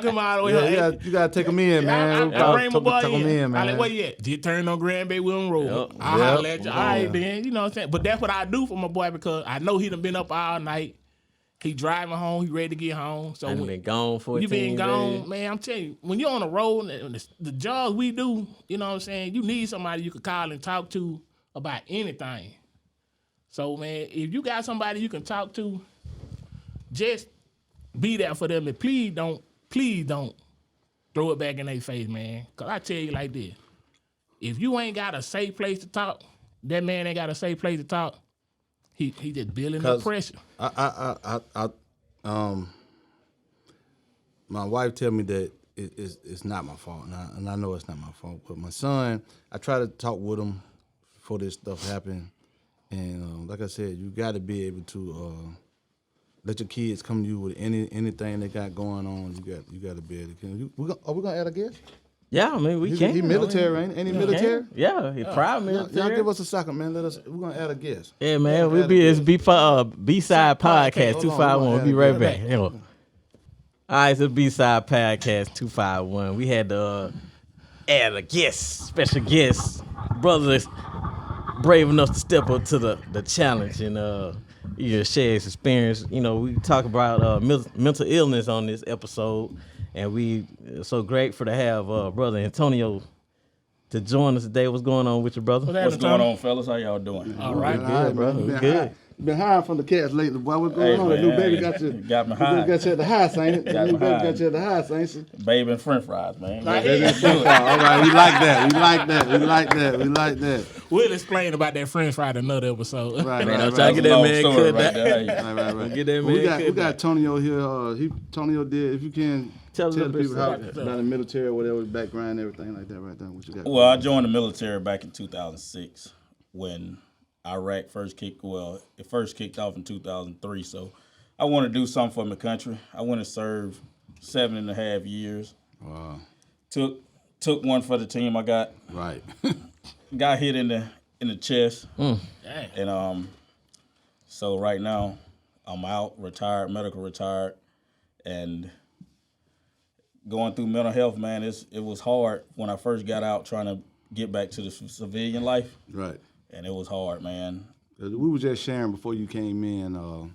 [SPEAKER 2] him all the way.
[SPEAKER 3] You gotta take them in, man.
[SPEAKER 2] I bring my boy
[SPEAKER 3] Take them in, man.
[SPEAKER 2] I like, where you at? Just turn on Grand Bay William Road.
[SPEAKER 1] Yep.
[SPEAKER 2] I'll holler at you. All right, then. You know what I'm saying? But that's what I do for my boy because I know he done been up all night. He driving home. He ready to get home. So
[SPEAKER 1] I've been gone 14
[SPEAKER 2] you been gone,
[SPEAKER 1] days.
[SPEAKER 2] man. I'm telling you, when you're on the road, and the jobs we do, you know what I'm saying? You need somebody you can call and talk to about anything. So, man, if you got somebody you can talk to, just be there for them. And please don't throw it back in their face, man. Because I tell you like this. If you ain't got a safe place to talk, that man ain't got a safe place to talk, he just building up pressure.
[SPEAKER 3] My wife tell me that it's not my fault, and I know it's not my fault. But my son, I try to talk with him before this stuff happened, and like I said, you got to be able to let your kids come to you with anything they got going on. You got to be able to. Are we gonna add a guest?
[SPEAKER 1] Yeah, I mean, we can.
[SPEAKER 3] He military, ain't he? Ain't he military?
[SPEAKER 1] Yeah, he proud military.
[SPEAKER 3] Y'all give us a second, man. We're gonna add a guest.
[SPEAKER 1] Yeah, man. It's B-Side Podcast 251. We'll be right back. Hang on. All right, so B-Side Podcast 251. We had to add a guest, special guest, brothers brave enough to step up to the challenge and share his experience. You know, we talk about mental illness on this episode, and we so grateful to have brother Antonio to join us today. What's going on with you, brother?
[SPEAKER 4] What's going on, fellas? How y'all doing?
[SPEAKER 2] All right.
[SPEAKER 1] Good, brother. We good.
[SPEAKER 3] Been hiding from the cats lately, boy. What's going on? The new baby got you.
[SPEAKER 4] Got me high.
[SPEAKER 3] Got you at the house, ain't it? The
[SPEAKER 4] Got
[SPEAKER 3] new
[SPEAKER 4] me
[SPEAKER 3] baby
[SPEAKER 4] high.
[SPEAKER 3] got you at the house, ain't it?
[SPEAKER 4] Baby and French fries, man.
[SPEAKER 3] All right, we like that.
[SPEAKER 2] We'll explain about that French fry in another episode.
[SPEAKER 3] Right,
[SPEAKER 1] Man,
[SPEAKER 3] right,
[SPEAKER 1] I'm trying to get that
[SPEAKER 4] Long
[SPEAKER 1] man
[SPEAKER 4] story
[SPEAKER 1] cut
[SPEAKER 4] right
[SPEAKER 1] that.
[SPEAKER 4] there.
[SPEAKER 3] right.
[SPEAKER 1] Get that
[SPEAKER 3] Well, we
[SPEAKER 1] man
[SPEAKER 3] got Tonio here. Tonio did. If you can
[SPEAKER 1] Tell
[SPEAKER 3] tell
[SPEAKER 1] us
[SPEAKER 3] the
[SPEAKER 1] a
[SPEAKER 3] people
[SPEAKER 1] bit
[SPEAKER 3] how
[SPEAKER 1] about
[SPEAKER 3] about the military, whatever background, everything like that, right there. What you got?
[SPEAKER 4] Well, I joined the military back in 2006 when Iraq first kicked. Well, it first kicked off in 2003. So I wanted to do something for my country. I went and served 7.5 years.
[SPEAKER 3] Wow.
[SPEAKER 4] Took one for the team. I got hit in the chest. And so right now I'm out, retired, medical retired, and going through mental health, man. It was hard when I first got out trying to get back to the civilian life.
[SPEAKER 3] Right.
[SPEAKER 4] And it was hard, man.
[SPEAKER 3] We were just sharing before you came in.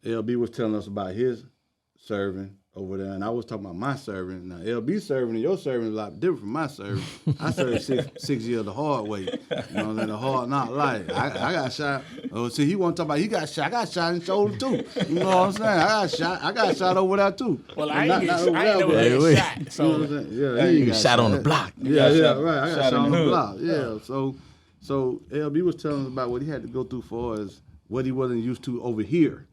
[SPEAKER 3] LB was telling us about his serving over there, and I was talking about my serving. Now, LB serving and your serving is a lot different from my serving. I served 6 years the hard way. You know, the hard not life. I got shot. Oh, see, he want to talk about he got shot. I got shot in the shoulder too. You know what I'm saying? I got shot over there too.
[SPEAKER 2] Well, I ain't
[SPEAKER 3] over there,
[SPEAKER 2] never
[SPEAKER 3] but-
[SPEAKER 2] been shot.
[SPEAKER 3] You know what
[SPEAKER 2] So
[SPEAKER 3] I'm saying? Yeah, he
[SPEAKER 1] You shot on the block.
[SPEAKER 3] Yeah,
[SPEAKER 4] shot-
[SPEAKER 3] right. I got
[SPEAKER 4] shot
[SPEAKER 3] shot
[SPEAKER 4] in
[SPEAKER 3] on
[SPEAKER 4] the
[SPEAKER 3] the
[SPEAKER 4] hood.
[SPEAKER 3] block. Yeah. So LB was telling us about what he had to go through for as what he wasn't used to over here,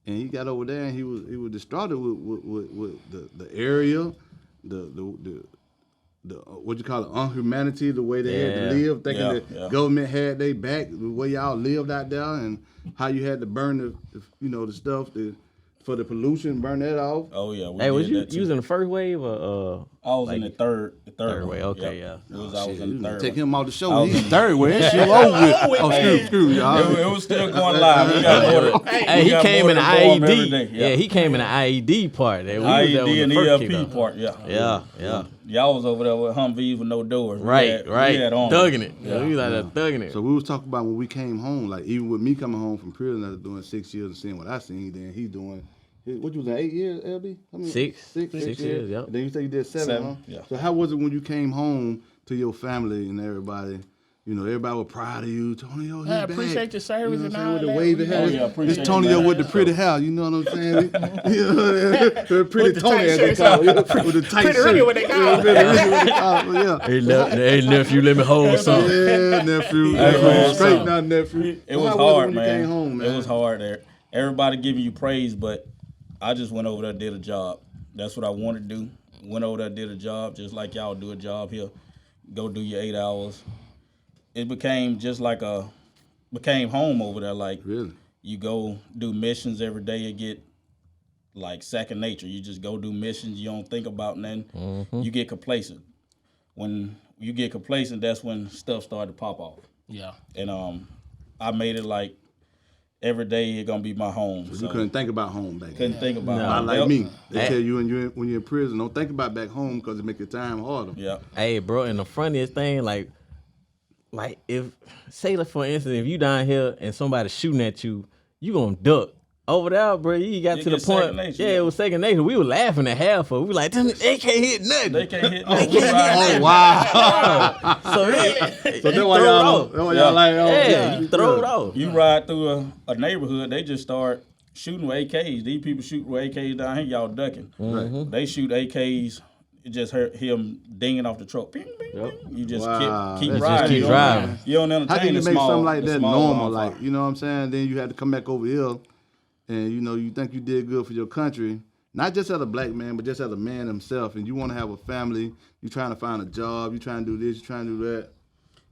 [SPEAKER 3] and he got over there and he was distraught with the area, the what you call it, unhumanity, the way they had to live, thinking the government had their back, the way y'all lived out there, and how you had to burn the stuff for the pollution, burn that off.
[SPEAKER 4] Oh yeah. We
[SPEAKER 1] Hey, was
[SPEAKER 4] did
[SPEAKER 1] you
[SPEAKER 4] that too.
[SPEAKER 1] using the first wave or
[SPEAKER 4] I was in the third
[SPEAKER 1] third way,
[SPEAKER 4] one.
[SPEAKER 1] okay,
[SPEAKER 4] Yep.
[SPEAKER 1] yeah.
[SPEAKER 4] I was in the third
[SPEAKER 3] Take
[SPEAKER 4] one.
[SPEAKER 3] him off the show.
[SPEAKER 4] I was
[SPEAKER 3] He's
[SPEAKER 4] in-
[SPEAKER 3] third way. That shit over with. Oh, screw y'all.
[SPEAKER 4] It was still going live. We got more than-
[SPEAKER 1] Hey,
[SPEAKER 4] we
[SPEAKER 1] he
[SPEAKER 4] got
[SPEAKER 1] came
[SPEAKER 4] more
[SPEAKER 1] in the
[SPEAKER 4] than four of 'em every
[SPEAKER 1] IED.
[SPEAKER 4] day.
[SPEAKER 1] Yeah, he came in the IED part. We was there when
[SPEAKER 4] IED and
[SPEAKER 1] the first kicked
[SPEAKER 4] ELP
[SPEAKER 1] off.
[SPEAKER 4] part, yeah.
[SPEAKER 1] Yeah.
[SPEAKER 4] Y'all was over there with Humvees with no doors. We
[SPEAKER 1] Right.
[SPEAKER 4] had on.
[SPEAKER 1] Thugging it.
[SPEAKER 4] Yeah.
[SPEAKER 1] We was out there thugging it.
[SPEAKER 3] So we was talking about when we came home, like even with me coming home from prison after doing 6 years and seeing what I seen, then he doing, what you was at, 8 years, LB? How many?
[SPEAKER 1] Six.
[SPEAKER 3] Six
[SPEAKER 1] 6 years, yep.
[SPEAKER 3] And then you say you did seven, huh?
[SPEAKER 4] Yeah.
[SPEAKER 3] So how was it when you came home to your family and everybody, everybody was proud of you. Tonyo, he's
[SPEAKER 2] I
[SPEAKER 3] back.
[SPEAKER 2] appreciate your service and all
[SPEAKER 3] with the
[SPEAKER 2] that.
[SPEAKER 3] wavy hair.
[SPEAKER 4] appreciate
[SPEAKER 3] It's Tonyo
[SPEAKER 4] that.
[SPEAKER 3] with the pretty hair. You know what I'm saying? Pretty
[SPEAKER 2] the
[SPEAKER 3] Tony,
[SPEAKER 2] tight
[SPEAKER 3] as they
[SPEAKER 2] shirts
[SPEAKER 3] call it. With the tight
[SPEAKER 2] Pretty
[SPEAKER 3] shirt.
[SPEAKER 2] Ricky, what they call it.
[SPEAKER 3] Yeah.
[SPEAKER 1] Hey, nephew, let me hold something.
[SPEAKER 3] Yeah, nephew.
[SPEAKER 4] Hey, man,
[SPEAKER 3] Straight
[SPEAKER 4] so-
[SPEAKER 3] now, nephew.
[SPEAKER 4] It was
[SPEAKER 3] How
[SPEAKER 4] hard,
[SPEAKER 3] when you
[SPEAKER 4] man.
[SPEAKER 3] came home, man.
[SPEAKER 4] It was hard there. Everybody giving you praise, but I just went over there, did a job. That's what I wanted to do. Went over there, did a job, just like y'all do a job here. Go do your 8 hours. It became just like became home over there. Like,
[SPEAKER 3] Really?
[SPEAKER 4] you go do missions every day, you get like second nature. You just go do missions, you don't think about nothing. You get complacent. When you get complacent, that's when stuff started to pop off.
[SPEAKER 2] Yeah.
[SPEAKER 4] And I made it like every day it's gonna be my home.
[SPEAKER 3] You couldn't think about home back then.
[SPEAKER 4] couldn't think about
[SPEAKER 1] No.
[SPEAKER 4] it.
[SPEAKER 3] Not like
[SPEAKER 4] Yep.
[SPEAKER 3] me. They
[SPEAKER 1] Hey.
[SPEAKER 3] tell you when you're in prison, don't think about back home because it make your time harder.
[SPEAKER 4] Yeah.
[SPEAKER 1] Hey, bro, and the funniest thing, like if say like for instance, if you down here and somebody shooting at you, you gonna duck. Over there, bro, you got
[SPEAKER 4] You
[SPEAKER 1] to the
[SPEAKER 4] get
[SPEAKER 1] point.
[SPEAKER 4] second nature,
[SPEAKER 1] Yeah,
[SPEAKER 4] yeah.
[SPEAKER 1] it was second nature. We were laughing at half of it. We like, they can't hit nothing.
[SPEAKER 4] They can't hit
[SPEAKER 1] They
[SPEAKER 4] me.
[SPEAKER 1] can't hit
[SPEAKER 3] Oh wow!
[SPEAKER 1] So,
[SPEAKER 3] So that's why y'all like, oh,
[SPEAKER 1] yeah, you throw it off.
[SPEAKER 4] You ride through a neighborhood, they just start shooting with AKs. These people shoot with AKs down here, y'all ducking. They shoot AKs. You just hear him dinging off the truck. Bing, bing, bing. You just
[SPEAKER 3] Wow.
[SPEAKER 4] keep
[SPEAKER 3] Let's
[SPEAKER 1] just
[SPEAKER 4] riding.
[SPEAKER 1] keep
[SPEAKER 4] You don't-
[SPEAKER 1] driving.
[SPEAKER 4] You don't entertain
[SPEAKER 3] How can you
[SPEAKER 4] the
[SPEAKER 3] make
[SPEAKER 4] small,
[SPEAKER 3] something like
[SPEAKER 4] the
[SPEAKER 3] that
[SPEAKER 4] small
[SPEAKER 3] normal?
[SPEAKER 4] bonfire.
[SPEAKER 3] Like, you know what I'm saying? Then you had to come back over here, and you think you did good for your country, not just as a black man, but just as a man himself. And you want to have a family. You trying to find a job. You trying to do this. You trying to do that.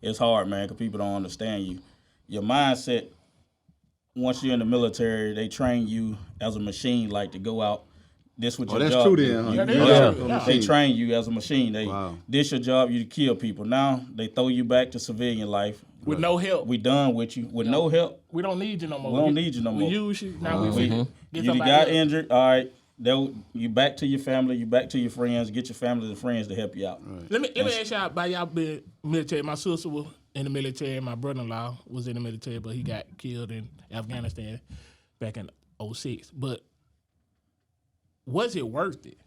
[SPEAKER 4] It's hard, man, because people don't understand you. Your mindset, once you're in the military, they train you as a machine, like to go out. This what your
[SPEAKER 3] that's
[SPEAKER 4] job
[SPEAKER 3] true
[SPEAKER 4] is.
[SPEAKER 3] then, huh?
[SPEAKER 4] You-
[SPEAKER 2] That
[SPEAKER 4] you
[SPEAKER 2] is
[SPEAKER 4] got-
[SPEAKER 2] true, yeah.
[SPEAKER 4] They train you as a machine.
[SPEAKER 3] Wow.
[SPEAKER 4] This your job, you to kill people. Now they throw you back to civilian life.
[SPEAKER 2] With no help.
[SPEAKER 4] We done with you. With no help,
[SPEAKER 2] We don't need you no more.
[SPEAKER 4] We don't need you no
[SPEAKER 2] We
[SPEAKER 4] more.
[SPEAKER 2] use you. Now we
[SPEAKER 4] we,
[SPEAKER 2] get
[SPEAKER 4] you
[SPEAKER 2] somebody
[SPEAKER 4] got
[SPEAKER 2] else.
[SPEAKER 4] injured. All right, you back to your family. You back to your friends. Get your family and friends to help you out.
[SPEAKER 2] Let me ask y'all about y'all being military. My sister was in the military. My brother-in-law was in the military, but he got killed in Afghanistan back in 2006. But was it worth it?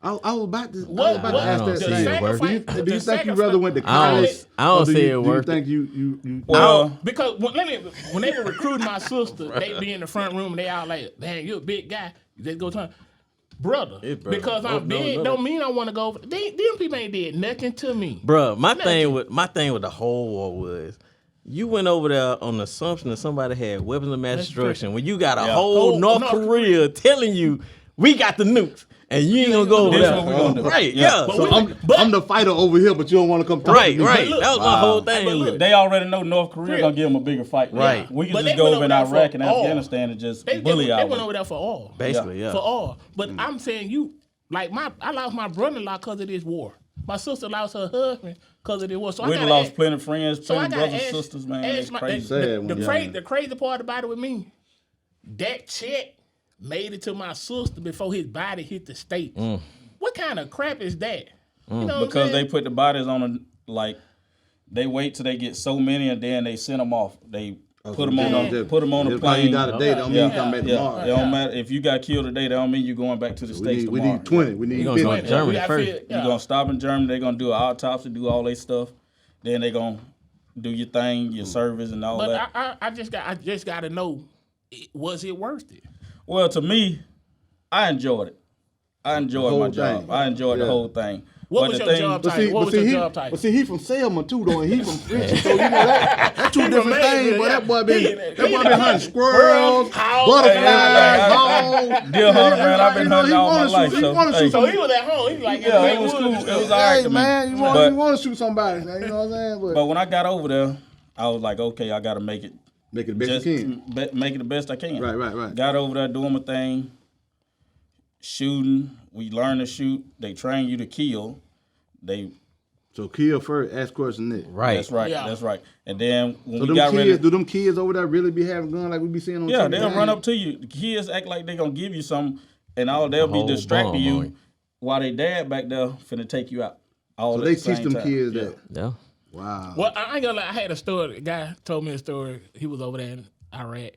[SPEAKER 3] I was about to
[SPEAKER 2] What-
[SPEAKER 3] ask
[SPEAKER 1] don't
[SPEAKER 3] that
[SPEAKER 1] see
[SPEAKER 3] same.
[SPEAKER 1] it worth
[SPEAKER 2] it.
[SPEAKER 3] Do you think you
[SPEAKER 2] sacrifice-
[SPEAKER 3] rather went to
[SPEAKER 1] I don't-
[SPEAKER 3] college?
[SPEAKER 1] I don't
[SPEAKER 3] or do
[SPEAKER 1] see
[SPEAKER 3] you,
[SPEAKER 1] it
[SPEAKER 3] do
[SPEAKER 1] worth
[SPEAKER 3] you think you
[SPEAKER 4] Well,
[SPEAKER 2] Because when they were recruiting my sister, they be in the front room and they all like, man, you're a big guy. They go to brother.
[SPEAKER 1] Hey, brother.
[SPEAKER 2] Because
[SPEAKER 1] No,
[SPEAKER 2] I'm
[SPEAKER 1] no,
[SPEAKER 2] big
[SPEAKER 1] no.
[SPEAKER 2] don't mean I want to go over. Them people ain't did nothing to me.
[SPEAKER 1] Bro, my
[SPEAKER 2] Nothing.
[SPEAKER 1] thing with the whole war was you went over there on the assumption that somebody had weapons of mass
[SPEAKER 2] That's
[SPEAKER 1] destruction when you got a
[SPEAKER 4] Yeah.
[SPEAKER 1] whole
[SPEAKER 2] Whole
[SPEAKER 1] North
[SPEAKER 2] North
[SPEAKER 1] Korea telling you we got the nukes and you ain't gonna go over
[SPEAKER 4] This
[SPEAKER 1] there.
[SPEAKER 4] what we gonna do.
[SPEAKER 1] Right,
[SPEAKER 4] Yeah.
[SPEAKER 1] yeah.
[SPEAKER 3] So I'm the fighter over here, but you don't want to come talk
[SPEAKER 1] Right,
[SPEAKER 3] to me.
[SPEAKER 1] right.
[SPEAKER 2] look-
[SPEAKER 1] That was my
[SPEAKER 3] Wow.
[SPEAKER 1] whole thing.
[SPEAKER 2] But look,
[SPEAKER 1] Look.
[SPEAKER 4] they already know North Korea
[SPEAKER 2] Yeah.
[SPEAKER 4] gonna give them a bigger fight.
[SPEAKER 1] Right.
[SPEAKER 4] We can
[SPEAKER 2] But
[SPEAKER 4] just
[SPEAKER 2] they
[SPEAKER 4] go
[SPEAKER 2] went
[SPEAKER 4] over in
[SPEAKER 2] over there
[SPEAKER 4] Iraq
[SPEAKER 2] for
[SPEAKER 4] and
[SPEAKER 2] oil.
[SPEAKER 4] Afghanistan and just
[SPEAKER 2] They
[SPEAKER 4] bully
[SPEAKER 2] went
[SPEAKER 4] out.
[SPEAKER 2] over there for all.
[SPEAKER 1] Basically, yeah.
[SPEAKER 2] For all. But I'm saying you, like I lost my brother-in-law because of this war. My sister lost her husband because of this war. So I
[SPEAKER 4] We
[SPEAKER 2] gotta
[SPEAKER 4] lost
[SPEAKER 2] ask-
[SPEAKER 4] plenty of friends,
[SPEAKER 2] So I
[SPEAKER 4] plenty of
[SPEAKER 2] got
[SPEAKER 4] brothers and sisters, man. It's crazy.
[SPEAKER 3] Sad when you're young.
[SPEAKER 2] The crazy part about it with me, that check made it to my sister before his body hit the States. What kind of crap is that? You know what
[SPEAKER 4] Because
[SPEAKER 2] I'm
[SPEAKER 4] they
[SPEAKER 2] saying?
[SPEAKER 4] put the bodies on they wait till they get so many and then they send them off. They put them on a
[SPEAKER 3] If
[SPEAKER 4] plane.
[SPEAKER 3] you die today, don't mean you come back
[SPEAKER 4] Yeah,
[SPEAKER 3] tomorrow.
[SPEAKER 4] it don't matter if you got killed today. That don't mean you going back to the States
[SPEAKER 3] We
[SPEAKER 4] tomorrow.
[SPEAKER 3] need 20. We need
[SPEAKER 1] You gonna go
[SPEAKER 3] 50.
[SPEAKER 1] to Germany
[SPEAKER 2] We gotta
[SPEAKER 1] first.
[SPEAKER 2] feel-
[SPEAKER 4] You're gonna stop in Germany. They're gonna do an autopsy, do all their stuff. Then they gonna do your thing, your service, and all
[SPEAKER 2] But
[SPEAKER 4] that.
[SPEAKER 2] I just got to know, was it worth it?
[SPEAKER 4] Well, to me, I enjoyed it. I enjoyed
[SPEAKER 3] whole
[SPEAKER 4] my job.
[SPEAKER 3] thing.
[SPEAKER 4] I enjoyed the
[SPEAKER 3] Yeah.
[SPEAKER 4] whole thing.
[SPEAKER 2] What
[SPEAKER 4] But
[SPEAKER 2] was
[SPEAKER 4] the
[SPEAKER 2] your
[SPEAKER 4] thing-
[SPEAKER 2] job
[SPEAKER 3] But
[SPEAKER 2] title?
[SPEAKER 3] see,
[SPEAKER 2] What was your job title?
[SPEAKER 3] but see, he from Selma too, though, and he from Richie, so you know that's two different
[SPEAKER 2] amazing,
[SPEAKER 3] things. But
[SPEAKER 2] yeah.
[SPEAKER 3] that boy been
[SPEAKER 2] He
[SPEAKER 3] hunting squirrels,
[SPEAKER 2] hogs,
[SPEAKER 3] butterflies,
[SPEAKER 4] hey,
[SPEAKER 3] hogs.
[SPEAKER 4] Deer hunter, man. I've been
[SPEAKER 3] You know,
[SPEAKER 4] hunting
[SPEAKER 3] he
[SPEAKER 4] all my
[SPEAKER 3] wanna
[SPEAKER 4] life.
[SPEAKER 3] shoot- he
[SPEAKER 4] So,
[SPEAKER 3] wanna
[SPEAKER 4] hey,
[SPEAKER 3] shoot
[SPEAKER 2] So he was at home. He was like,
[SPEAKER 4] yeah, it was cool. It was all right
[SPEAKER 3] Hey
[SPEAKER 4] to me.
[SPEAKER 3] man, you
[SPEAKER 4] But-
[SPEAKER 3] want to shoot somebody? Now, you know what I'm saying?
[SPEAKER 4] But when I got over there, I was like, okay, I got to make it
[SPEAKER 3] make it the best
[SPEAKER 4] just
[SPEAKER 3] you can.
[SPEAKER 4] make it the best I can.
[SPEAKER 3] Right.
[SPEAKER 4] Got over there doing my thing, shooting. We learned to shoot. They train you to kill.
[SPEAKER 3] So kill first, ask question next.
[SPEAKER 1] Right.
[SPEAKER 4] That's right.
[SPEAKER 2] Yeah.
[SPEAKER 4] That's right. And then when
[SPEAKER 3] So
[SPEAKER 4] we
[SPEAKER 3] them
[SPEAKER 4] got
[SPEAKER 3] kids,
[SPEAKER 4] ready,
[SPEAKER 3] do them kids over there really be having guns like we be seeing on
[SPEAKER 4] yeah,
[SPEAKER 3] TV?
[SPEAKER 4] they'll run up to you. The kids act like they gonna give you something, and they'll be
[SPEAKER 1] whole
[SPEAKER 4] distracting
[SPEAKER 1] bomb on
[SPEAKER 4] you
[SPEAKER 1] you.
[SPEAKER 4] while they dad back there finna take you out. All
[SPEAKER 3] So
[SPEAKER 4] at
[SPEAKER 3] they
[SPEAKER 4] the same
[SPEAKER 3] teach them
[SPEAKER 4] time.
[SPEAKER 3] kids
[SPEAKER 4] Yeah.
[SPEAKER 3] that.
[SPEAKER 1] Yeah.
[SPEAKER 3] Wow.
[SPEAKER 2] Well, I ain't gonna lie. I had a story. A guy told me a story. He was over there in Iraq.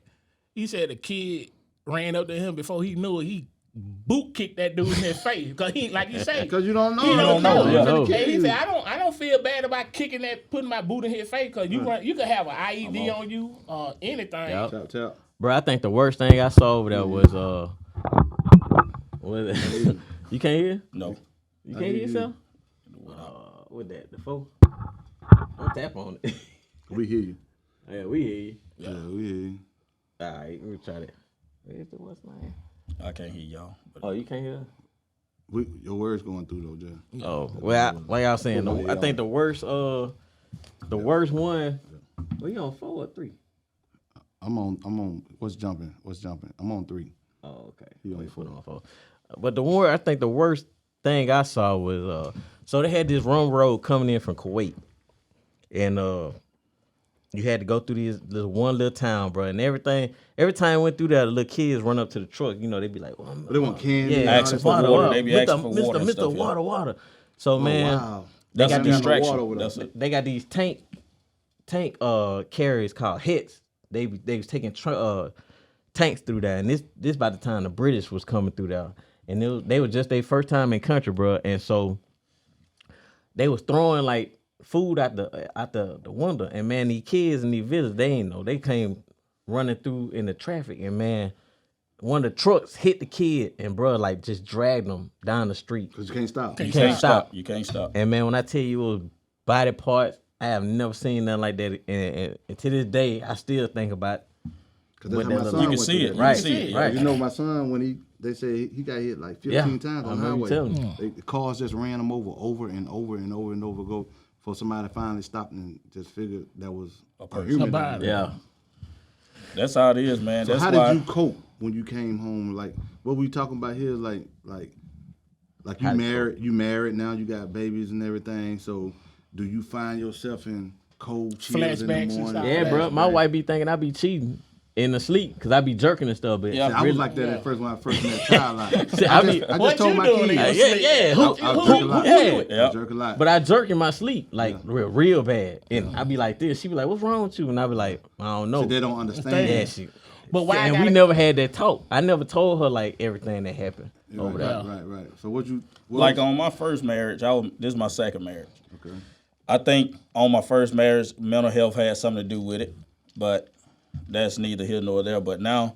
[SPEAKER 2] He said the kid ran up to him before he knew it. He boot kick that dude in his face because he, like you say,
[SPEAKER 3] Because you don't know.
[SPEAKER 2] he don't
[SPEAKER 4] know.
[SPEAKER 2] know.
[SPEAKER 1] Yeah.
[SPEAKER 2] And he said, I don't feel bad about kicking that, putting my boot in his face because you could have an IED on you or anything.
[SPEAKER 1] Yep.
[SPEAKER 3] Tap.
[SPEAKER 1] Bro, I think the worst thing I saw over there was you can't hear?
[SPEAKER 4] No.
[SPEAKER 1] You can't hear yourself? With that, the phone. Don't tap on it.
[SPEAKER 3] We hear you.
[SPEAKER 1] Yeah, we hear you.
[SPEAKER 3] Yeah, we hear you.
[SPEAKER 1] All right, we'll try that. Where's the what's name?
[SPEAKER 4] I can't hear y'all. But
[SPEAKER 1] Oh, you can't hear?
[SPEAKER 3] Your words going through though, Jay.
[SPEAKER 1] Oh, well, like I was saying, I think the worst one. Well, you on 4 or 3?
[SPEAKER 3] I'm on. What's jumping? I'm on 3.
[SPEAKER 1] Oh, okay.
[SPEAKER 3] You on
[SPEAKER 1] Wait,
[SPEAKER 3] 4.
[SPEAKER 1] on 4. But I think the worst thing I saw was so they had this rum road coming in from Kuwait, and you had to go through this one little town, bro, and everything. Every time I went through there, the little kids run up to the truck. You know, they'd be like, well,
[SPEAKER 3] They want candy.
[SPEAKER 1] yeah,
[SPEAKER 4] asking for water. They be asking for water and
[SPEAKER 1] Mr.
[SPEAKER 4] stuff, yeah.
[SPEAKER 1] Water. So man,
[SPEAKER 3] Wow.
[SPEAKER 1] they
[SPEAKER 4] That's
[SPEAKER 1] got
[SPEAKER 4] a
[SPEAKER 1] these
[SPEAKER 4] distraction. That's it.
[SPEAKER 1] they got these tank carriers called hits. They was taking tanks through there, and this by the time the British was coming through there, and they was just their first time in country, bro, and so they was throwing like food out the window, and man, these kids and these visitors, they ain't know. They came running through in the traffic, and man, one of the trucks hit the kid, and bro, like just dragged them down the street.
[SPEAKER 3] Because you can't stop.
[SPEAKER 1] You can't stop.
[SPEAKER 4] You can't stop.
[SPEAKER 1] And man, when I tell you it was body parts, I have never seen nothing like that. And to this day, I still think about.
[SPEAKER 3] Because that's
[SPEAKER 1] What
[SPEAKER 3] how my
[SPEAKER 1] that
[SPEAKER 3] son
[SPEAKER 1] look
[SPEAKER 4] You can
[SPEAKER 3] went
[SPEAKER 4] see
[SPEAKER 3] through
[SPEAKER 4] it.
[SPEAKER 3] that.
[SPEAKER 4] You
[SPEAKER 1] Right,
[SPEAKER 4] can see it.
[SPEAKER 1] right.
[SPEAKER 3] You know, my son, when they said he got hit like 15 times
[SPEAKER 1] I
[SPEAKER 3] on the
[SPEAKER 1] remember
[SPEAKER 3] highway.
[SPEAKER 1] you telling me.
[SPEAKER 3] The cars just ran him over and over go for somebody to finally stop and just figure that was a
[SPEAKER 4] person.
[SPEAKER 3] human.
[SPEAKER 2] Somebody.
[SPEAKER 1] Yeah.
[SPEAKER 4] That's how it is, man.
[SPEAKER 3] So
[SPEAKER 4] That's
[SPEAKER 3] how
[SPEAKER 4] why.
[SPEAKER 3] did you cope when you came home? Like what we talking about here? Like you
[SPEAKER 1] How to
[SPEAKER 3] married? You married now? You got babies and everything. So do you find yourself in cold chills in the
[SPEAKER 2] Flashbacks and
[SPEAKER 3] morning?
[SPEAKER 2] stuff.
[SPEAKER 1] Yeah, bro. My wife be thinking I be cheating in the sleep because I be jerking and stuff. But
[SPEAKER 4] Yeah.
[SPEAKER 3] I was like that at first when I first met Child. Like,
[SPEAKER 1] I be-
[SPEAKER 3] I
[SPEAKER 2] What
[SPEAKER 3] just told
[SPEAKER 2] you
[SPEAKER 3] my
[SPEAKER 2] doing in
[SPEAKER 3] kids.
[SPEAKER 2] your
[SPEAKER 1] yeah.
[SPEAKER 2] Who
[SPEAKER 3] I jerk a lot.
[SPEAKER 1] Yeah.
[SPEAKER 4] Yeah.
[SPEAKER 3] I jerk a lot.
[SPEAKER 1] But I jerk in my sleep, like real bad. And I be like this. She be like, "What's wrong with you?" And I be like, "I don't know."
[SPEAKER 3] So they don't understand.
[SPEAKER 1] Yeah, she.
[SPEAKER 2] But why I
[SPEAKER 1] And we
[SPEAKER 2] gotta-
[SPEAKER 1] never had that talk. I never told her like everything that happened over there.
[SPEAKER 3] Right. So what
[SPEAKER 4] Like on my first marriage, this is my second marriage.
[SPEAKER 3] Okay.
[SPEAKER 4] I think on my first marriage, mental health had something to do with it, but that's neither here nor there. But now,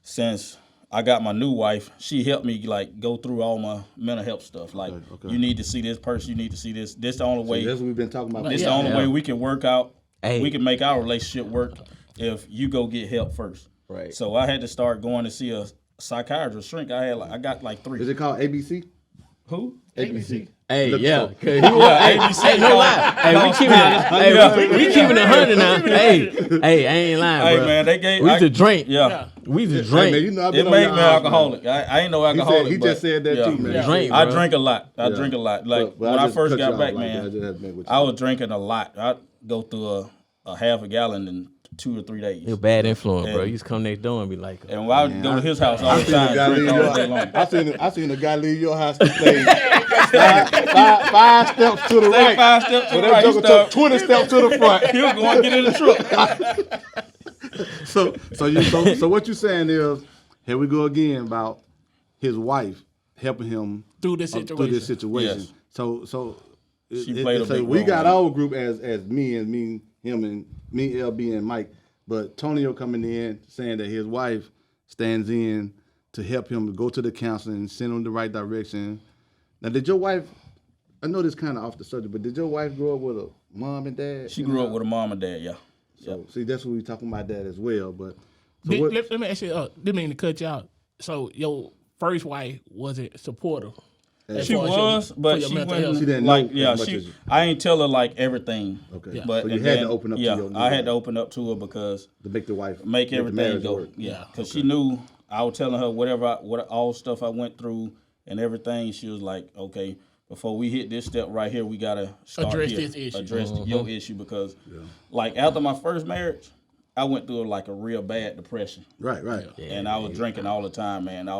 [SPEAKER 4] since I got my new wife, she helped me like go through all my mental health stuff. Like,
[SPEAKER 3] Okay.
[SPEAKER 4] you need to see this person, you need to see this. This the only way.
[SPEAKER 3] That's what we've been talking about.
[SPEAKER 4] This
[SPEAKER 2] Yeah.
[SPEAKER 4] the only way we can work out.
[SPEAKER 1] Hey.
[SPEAKER 4] We can make our relationship work if you go get help first.
[SPEAKER 1] Right.
[SPEAKER 4] So I had to start going to see a psychiatrist, shrink. I got like 3.
[SPEAKER 3] Is it called ABC?
[SPEAKER 4] Who?
[SPEAKER 3] ABC.
[SPEAKER 1] Hey,
[SPEAKER 3] Look,
[SPEAKER 1] yeah.
[SPEAKER 3] so-
[SPEAKER 1] Hey, no lie. Hey, we keeping it. Hey, we keeping it 100 now. Hey, I ain't lying,
[SPEAKER 4] Hey
[SPEAKER 1] bro.
[SPEAKER 4] man, they gave.
[SPEAKER 1] We used to drink.
[SPEAKER 4] Yeah.
[SPEAKER 1] We used to
[SPEAKER 3] Hey,
[SPEAKER 1] drink.
[SPEAKER 3] man, you know I've
[SPEAKER 4] It
[SPEAKER 3] been on
[SPEAKER 4] made
[SPEAKER 3] your
[SPEAKER 4] me
[SPEAKER 3] house,
[SPEAKER 4] alcoholic. I ain't no alcoholic.
[SPEAKER 3] He
[SPEAKER 4] but,
[SPEAKER 3] just said that too, man.
[SPEAKER 2] Yeah.
[SPEAKER 1] Drink,
[SPEAKER 4] I
[SPEAKER 1] bro.
[SPEAKER 4] drink a lot. I
[SPEAKER 3] Yeah.
[SPEAKER 4] drink a lot. Like
[SPEAKER 3] But
[SPEAKER 4] when I
[SPEAKER 3] just
[SPEAKER 4] first
[SPEAKER 3] cut
[SPEAKER 4] got
[SPEAKER 3] you
[SPEAKER 4] back,
[SPEAKER 3] off like that. I
[SPEAKER 4] man,
[SPEAKER 3] just had to make with you.
[SPEAKER 4] I was drinking a lot. I'd go through a half a gallon in 2 or 3 days.
[SPEAKER 1] You're a bad influence, bro.
[SPEAKER 4] Yeah.
[SPEAKER 1] You used to come next door and be like,
[SPEAKER 4] And when I would go to his house all
[SPEAKER 3] I
[SPEAKER 4] the
[SPEAKER 3] seen a
[SPEAKER 4] time,
[SPEAKER 3] guy
[SPEAKER 4] drink
[SPEAKER 3] leave
[SPEAKER 4] all day long.
[SPEAKER 3] I seen a guy leave your house and stay five steps to the right.
[SPEAKER 4] 5 steps to
[SPEAKER 3] So
[SPEAKER 4] the
[SPEAKER 3] that
[SPEAKER 4] right.
[SPEAKER 3] joker took 20 steps to the front.
[SPEAKER 4] He was going to get in the truck.
[SPEAKER 3] So what you saying is, here we go again about his wife helping him
[SPEAKER 2] Through this situation.
[SPEAKER 4] Yes.
[SPEAKER 3] So
[SPEAKER 4] She played a big
[SPEAKER 3] we
[SPEAKER 4] role
[SPEAKER 3] got
[SPEAKER 4] in it.
[SPEAKER 3] our group as me, him, and me, LB, and Mike. But Tonio coming in saying that his wife stands in to help him go to the counseling, send him the right direction. Now, did your wife? I know this kind of off the subject, but did your wife grow up with a mom and dad?
[SPEAKER 4] She grew up with a mom and dad, yeah.
[SPEAKER 3] So see, that's what we talking about that as well. But so
[SPEAKER 2] Let,
[SPEAKER 3] what,
[SPEAKER 2] let me ask you, didn't mean to cut you out. So your first wife wasn't supportive. as
[SPEAKER 4] She
[SPEAKER 2] far as
[SPEAKER 4] was,
[SPEAKER 2] for
[SPEAKER 4] but
[SPEAKER 2] your
[SPEAKER 4] she
[SPEAKER 2] mental
[SPEAKER 4] wouldn't.
[SPEAKER 2] health?
[SPEAKER 3] She didn't
[SPEAKER 4] like,
[SPEAKER 3] know
[SPEAKER 4] yeah,
[SPEAKER 3] as much as you.
[SPEAKER 4] I ain't tell her like everything.
[SPEAKER 3] Okay.
[SPEAKER 2] Yeah.
[SPEAKER 4] But
[SPEAKER 3] So you
[SPEAKER 4] and
[SPEAKER 3] had to
[SPEAKER 4] then,
[SPEAKER 3] open up to
[SPEAKER 4] yeah,
[SPEAKER 3] your new
[SPEAKER 4] I had to
[SPEAKER 3] wife.
[SPEAKER 4] open up to her because
[SPEAKER 3] to make the wife
[SPEAKER 4] make
[SPEAKER 3] the
[SPEAKER 4] everything
[SPEAKER 3] marriage
[SPEAKER 4] go.
[SPEAKER 3] work.
[SPEAKER 4] Yeah, because she knew I was telling her what all stuff I went through and everything. She was like, okay, before we hit this step right here, we gotta start
[SPEAKER 2] Address
[SPEAKER 4] here.
[SPEAKER 2] this issue.
[SPEAKER 4] Address your issue because, like after my first marriage, I went through like a real bad depression,
[SPEAKER 3] Right.
[SPEAKER 4] and I was drinking all the time, man.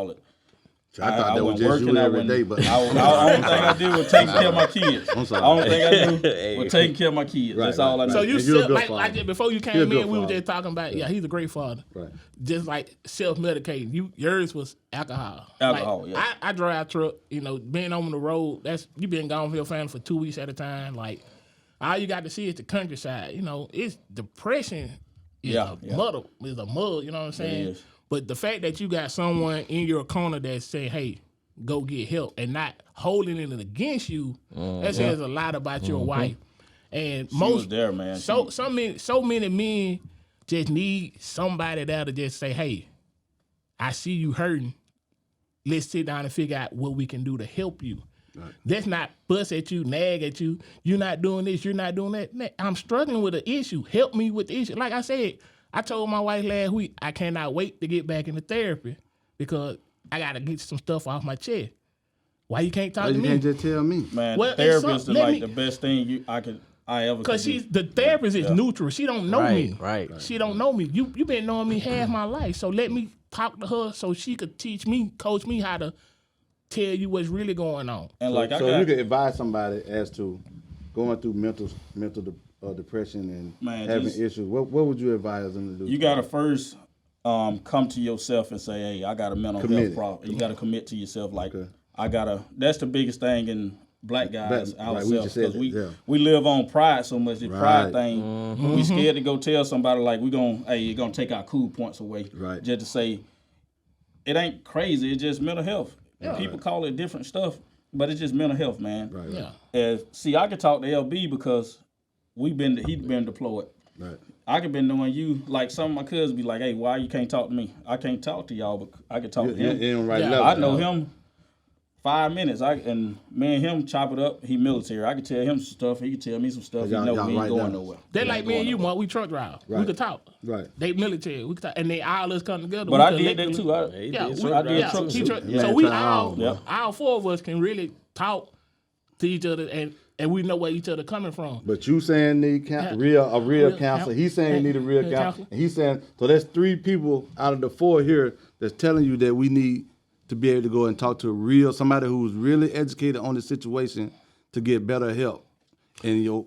[SPEAKER 3] I thought that was
[SPEAKER 4] wasn't
[SPEAKER 3] just you
[SPEAKER 4] working,
[SPEAKER 3] every day, but
[SPEAKER 4] the only thing I did was taking care of my kids.
[SPEAKER 3] I'm sorry.
[SPEAKER 4] The only thing I do was taking care of my kids.
[SPEAKER 3] Right,
[SPEAKER 4] That's all I
[SPEAKER 3] right,
[SPEAKER 4] know.
[SPEAKER 2] So
[SPEAKER 3] right.
[SPEAKER 2] you
[SPEAKER 3] And you're a
[SPEAKER 2] self,
[SPEAKER 3] good
[SPEAKER 2] like
[SPEAKER 3] father.
[SPEAKER 2] before you
[SPEAKER 3] You're a
[SPEAKER 2] came
[SPEAKER 3] good
[SPEAKER 2] in, we were
[SPEAKER 3] father.
[SPEAKER 2] just talking about he's a great father.
[SPEAKER 3] Right.
[SPEAKER 2] Just like self-medicating. Yours was alcohol.
[SPEAKER 4] Alcohol,
[SPEAKER 2] like,
[SPEAKER 4] yeah.
[SPEAKER 2] I drive truck. Being on the road. You been gone from your family for 2 weeks at a time. Like all you got to see is the countryside. It's depression. Is a mud. You know what I'm saying?
[SPEAKER 4] is.
[SPEAKER 2] But the fact that you got someone in your corner that say, "Hey, go get help," and not holding it against you, that says a lot about your wife. And
[SPEAKER 4] She
[SPEAKER 2] most
[SPEAKER 4] was there, man.
[SPEAKER 2] So many men just need somebody there to just say, "Hey, I see you hurting. Let's sit down and figure out what we can do to help you." Right. Let's not fuss at you, nag at you. You're not doing this. You're not doing that. Man, I'm struggling with an issue. Help me with the issue. Like I said, I told my wife last week, I cannot wait to get back into therapy because I got to get some stuff off my chest. Why you can't talk to
[SPEAKER 3] you
[SPEAKER 2] me?
[SPEAKER 3] can't just tell me.
[SPEAKER 4] Man,
[SPEAKER 2] Well,
[SPEAKER 4] therapist is
[SPEAKER 2] let
[SPEAKER 4] like
[SPEAKER 2] me-
[SPEAKER 4] the best thing I ever
[SPEAKER 2] Because
[SPEAKER 4] could do.
[SPEAKER 2] the therapist is neutral. She don't know me.
[SPEAKER 1] Right.
[SPEAKER 2] She don't know me. You been knowing me half my life. So let me talk to her so she could teach me, coach me how to tell you what's really going on.
[SPEAKER 4] And like I
[SPEAKER 3] So
[SPEAKER 4] got,
[SPEAKER 3] you could advise somebody as to going through mental depression and
[SPEAKER 4] Man,
[SPEAKER 3] having
[SPEAKER 4] just-
[SPEAKER 3] issues. What would you advise them to do?
[SPEAKER 4] you gotta first come to yourself and say, "Hey, I got a mental
[SPEAKER 3] Commit
[SPEAKER 4] health
[SPEAKER 3] it.
[SPEAKER 4] problem." You gotta commit to yourself. Like
[SPEAKER 3] Okay.
[SPEAKER 4] I gotta. That's the biggest thing in black guys
[SPEAKER 3] Right, we
[SPEAKER 4] ourselves
[SPEAKER 3] just said
[SPEAKER 4] because
[SPEAKER 3] that, yeah.
[SPEAKER 4] we live on pride so much. The pride
[SPEAKER 3] Right.
[SPEAKER 4] thing, we scared to go tell somebody like you're gonna take our cool points away.
[SPEAKER 3] Right.
[SPEAKER 4] Just to say, it ain't crazy. It's just mental health. People call it different stuff, but it's just mental health, man.
[SPEAKER 3] Right.
[SPEAKER 2] Yeah.
[SPEAKER 4] See, I could talk to LB because he's been deployed.
[SPEAKER 3] Right.
[SPEAKER 4] I could been knowing you, like some of my cousins be like, "Hey, why you can't talk to me? I can't talk to y'all, but I can talk to him.
[SPEAKER 3] You on right
[SPEAKER 2] Yeah,
[SPEAKER 3] level.
[SPEAKER 4] I know him 5 minutes. And me and him chop it up. He military. I can tell him some stuff. He can tell me some stuff.
[SPEAKER 3] Y'all-
[SPEAKER 4] He know
[SPEAKER 3] y'all
[SPEAKER 4] we ain't
[SPEAKER 3] right
[SPEAKER 4] going
[SPEAKER 3] now.
[SPEAKER 4] nowhere.
[SPEAKER 2] They
[SPEAKER 4] We
[SPEAKER 2] like
[SPEAKER 4] ain't
[SPEAKER 2] me and
[SPEAKER 4] going
[SPEAKER 2] you,
[SPEAKER 4] nowhere.
[SPEAKER 2] Mark. We truck drive. We
[SPEAKER 3] Right.
[SPEAKER 2] could talk.
[SPEAKER 3] Right.
[SPEAKER 2] They military. We could talk. And they all us come together.
[SPEAKER 4] But
[SPEAKER 2] we
[SPEAKER 4] I did that
[SPEAKER 2] collectively-
[SPEAKER 4] too.
[SPEAKER 1] He
[SPEAKER 2] Yeah,
[SPEAKER 1] did
[SPEAKER 2] we,
[SPEAKER 1] truck
[SPEAKER 4] I did
[SPEAKER 2] yeah,
[SPEAKER 4] truck
[SPEAKER 2] he
[SPEAKER 4] too.
[SPEAKER 2] truck-
[SPEAKER 3] Yeah,
[SPEAKER 2] so we
[SPEAKER 3] try
[SPEAKER 2] all,
[SPEAKER 3] all,
[SPEAKER 4] yeah.
[SPEAKER 2] all four of us can really talk to each other and we know where each other coming from.
[SPEAKER 3] But you saying need
[SPEAKER 2] Yeah.
[SPEAKER 3] a real
[SPEAKER 2] Real
[SPEAKER 3] counselor.
[SPEAKER 2] counsel.
[SPEAKER 3] He's saying you need a real
[SPEAKER 2] Real
[SPEAKER 3] counselor.
[SPEAKER 2] counselor.
[SPEAKER 3] And he's saying so. That's 3 people out of the 4 here that's telling you that we need to be able to go and talk to somebody who's really educated on the situation to get better help. And your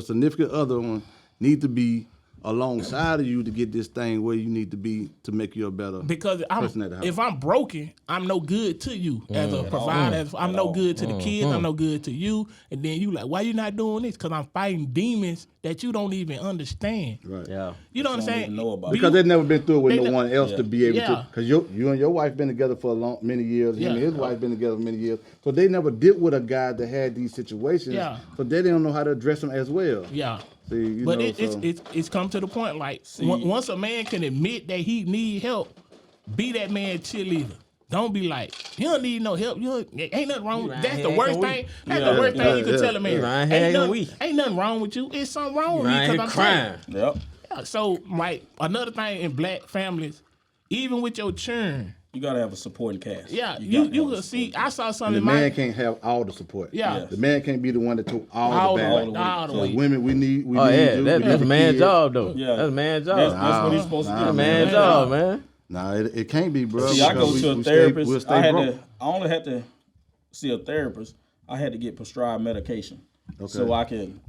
[SPEAKER 3] significant other one need to be alongside of you to get this thing where you need to be to make you a better
[SPEAKER 2] Because
[SPEAKER 3] person at the house.
[SPEAKER 2] if I'm broken, I'm no good to you as a provider. I'm no good to the kids. I'm no good to you. And then you like, why you not doing this? Because I'm fighting demons that you don't even understand.
[SPEAKER 3] Right.
[SPEAKER 1] Yeah.
[SPEAKER 2] You know what I'm
[SPEAKER 4] Don't
[SPEAKER 2] saying?
[SPEAKER 4] even know about
[SPEAKER 3] Because they've never been through it with
[SPEAKER 2] They
[SPEAKER 3] no
[SPEAKER 2] ne-
[SPEAKER 3] one else to be able
[SPEAKER 2] Yeah.
[SPEAKER 3] to. Because you and your wife been together for many years. Him and
[SPEAKER 2] Yeah.
[SPEAKER 3] his wife been together for many years. So they never dealt with a guy that had these situations.
[SPEAKER 2] Yeah.
[SPEAKER 3] So they don't know how to address them as well.
[SPEAKER 2] Yeah.
[SPEAKER 3] See, you
[SPEAKER 2] But
[SPEAKER 3] know,
[SPEAKER 2] it's come to the point like once a man can admit that he need help, be that man cheerleader. Don't be like, you don't need no help. Ain't nothing wrong.
[SPEAKER 1] lying
[SPEAKER 2] That's the
[SPEAKER 1] here
[SPEAKER 2] worst
[SPEAKER 1] acting
[SPEAKER 2] thing.
[SPEAKER 1] weak.
[SPEAKER 2] That's
[SPEAKER 4] Yeah,
[SPEAKER 2] the worst thing you can
[SPEAKER 3] yeah.
[SPEAKER 2] tell a man.
[SPEAKER 1] You lying here
[SPEAKER 2] Ain't
[SPEAKER 1] acting
[SPEAKER 2] nothing,
[SPEAKER 1] weak.
[SPEAKER 2] ain't nothing wrong with you. It's something wrong with me
[SPEAKER 1] Right
[SPEAKER 2] because
[SPEAKER 1] here
[SPEAKER 2] I'm
[SPEAKER 1] crying.
[SPEAKER 4] Yep.
[SPEAKER 2] Yeah, so like another thing in black families, even with your children,
[SPEAKER 4] You gotta have a supporting cast.
[SPEAKER 2] yeah,
[SPEAKER 4] gotta
[SPEAKER 2] you
[SPEAKER 4] have a
[SPEAKER 2] can see.
[SPEAKER 4] supporting
[SPEAKER 2] I saw
[SPEAKER 3] and
[SPEAKER 2] something
[SPEAKER 3] the
[SPEAKER 2] in my
[SPEAKER 3] man can't have all the support.
[SPEAKER 2] Yeah.
[SPEAKER 3] The man can't be the one that took all
[SPEAKER 2] all
[SPEAKER 3] the
[SPEAKER 2] the
[SPEAKER 3] bad.
[SPEAKER 2] way, all the
[SPEAKER 3] So
[SPEAKER 2] way.
[SPEAKER 3] women, we need
[SPEAKER 1] Oh
[SPEAKER 3] you.
[SPEAKER 1] yeah,
[SPEAKER 3] we
[SPEAKER 1] that's
[SPEAKER 3] need
[SPEAKER 1] a
[SPEAKER 3] the
[SPEAKER 1] man's
[SPEAKER 3] kids.
[SPEAKER 1] job though.
[SPEAKER 4] Yeah.
[SPEAKER 1] That's a man's
[SPEAKER 4] That's
[SPEAKER 1] job.
[SPEAKER 4] what he's supposed to do.
[SPEAKER 1] That's a
[SPEAKER 3] man.
[SPEAKER 1] man's job, man.
[SPEAKER 3] Nah, it can't be, bro.
[SPEAKER 4] See, I go
[SPEAKER 3] because
[SPEAKER 4] to a
[SPEAKER 3] we
[SPEAKER 4] therapist.
[SPEAKER 3] We'll stay
[SPEAKER 4] I
[SPEAKER 3] broke.
[SPEAKER 4] only had to see a therapist. I had to get prescribed medication so I could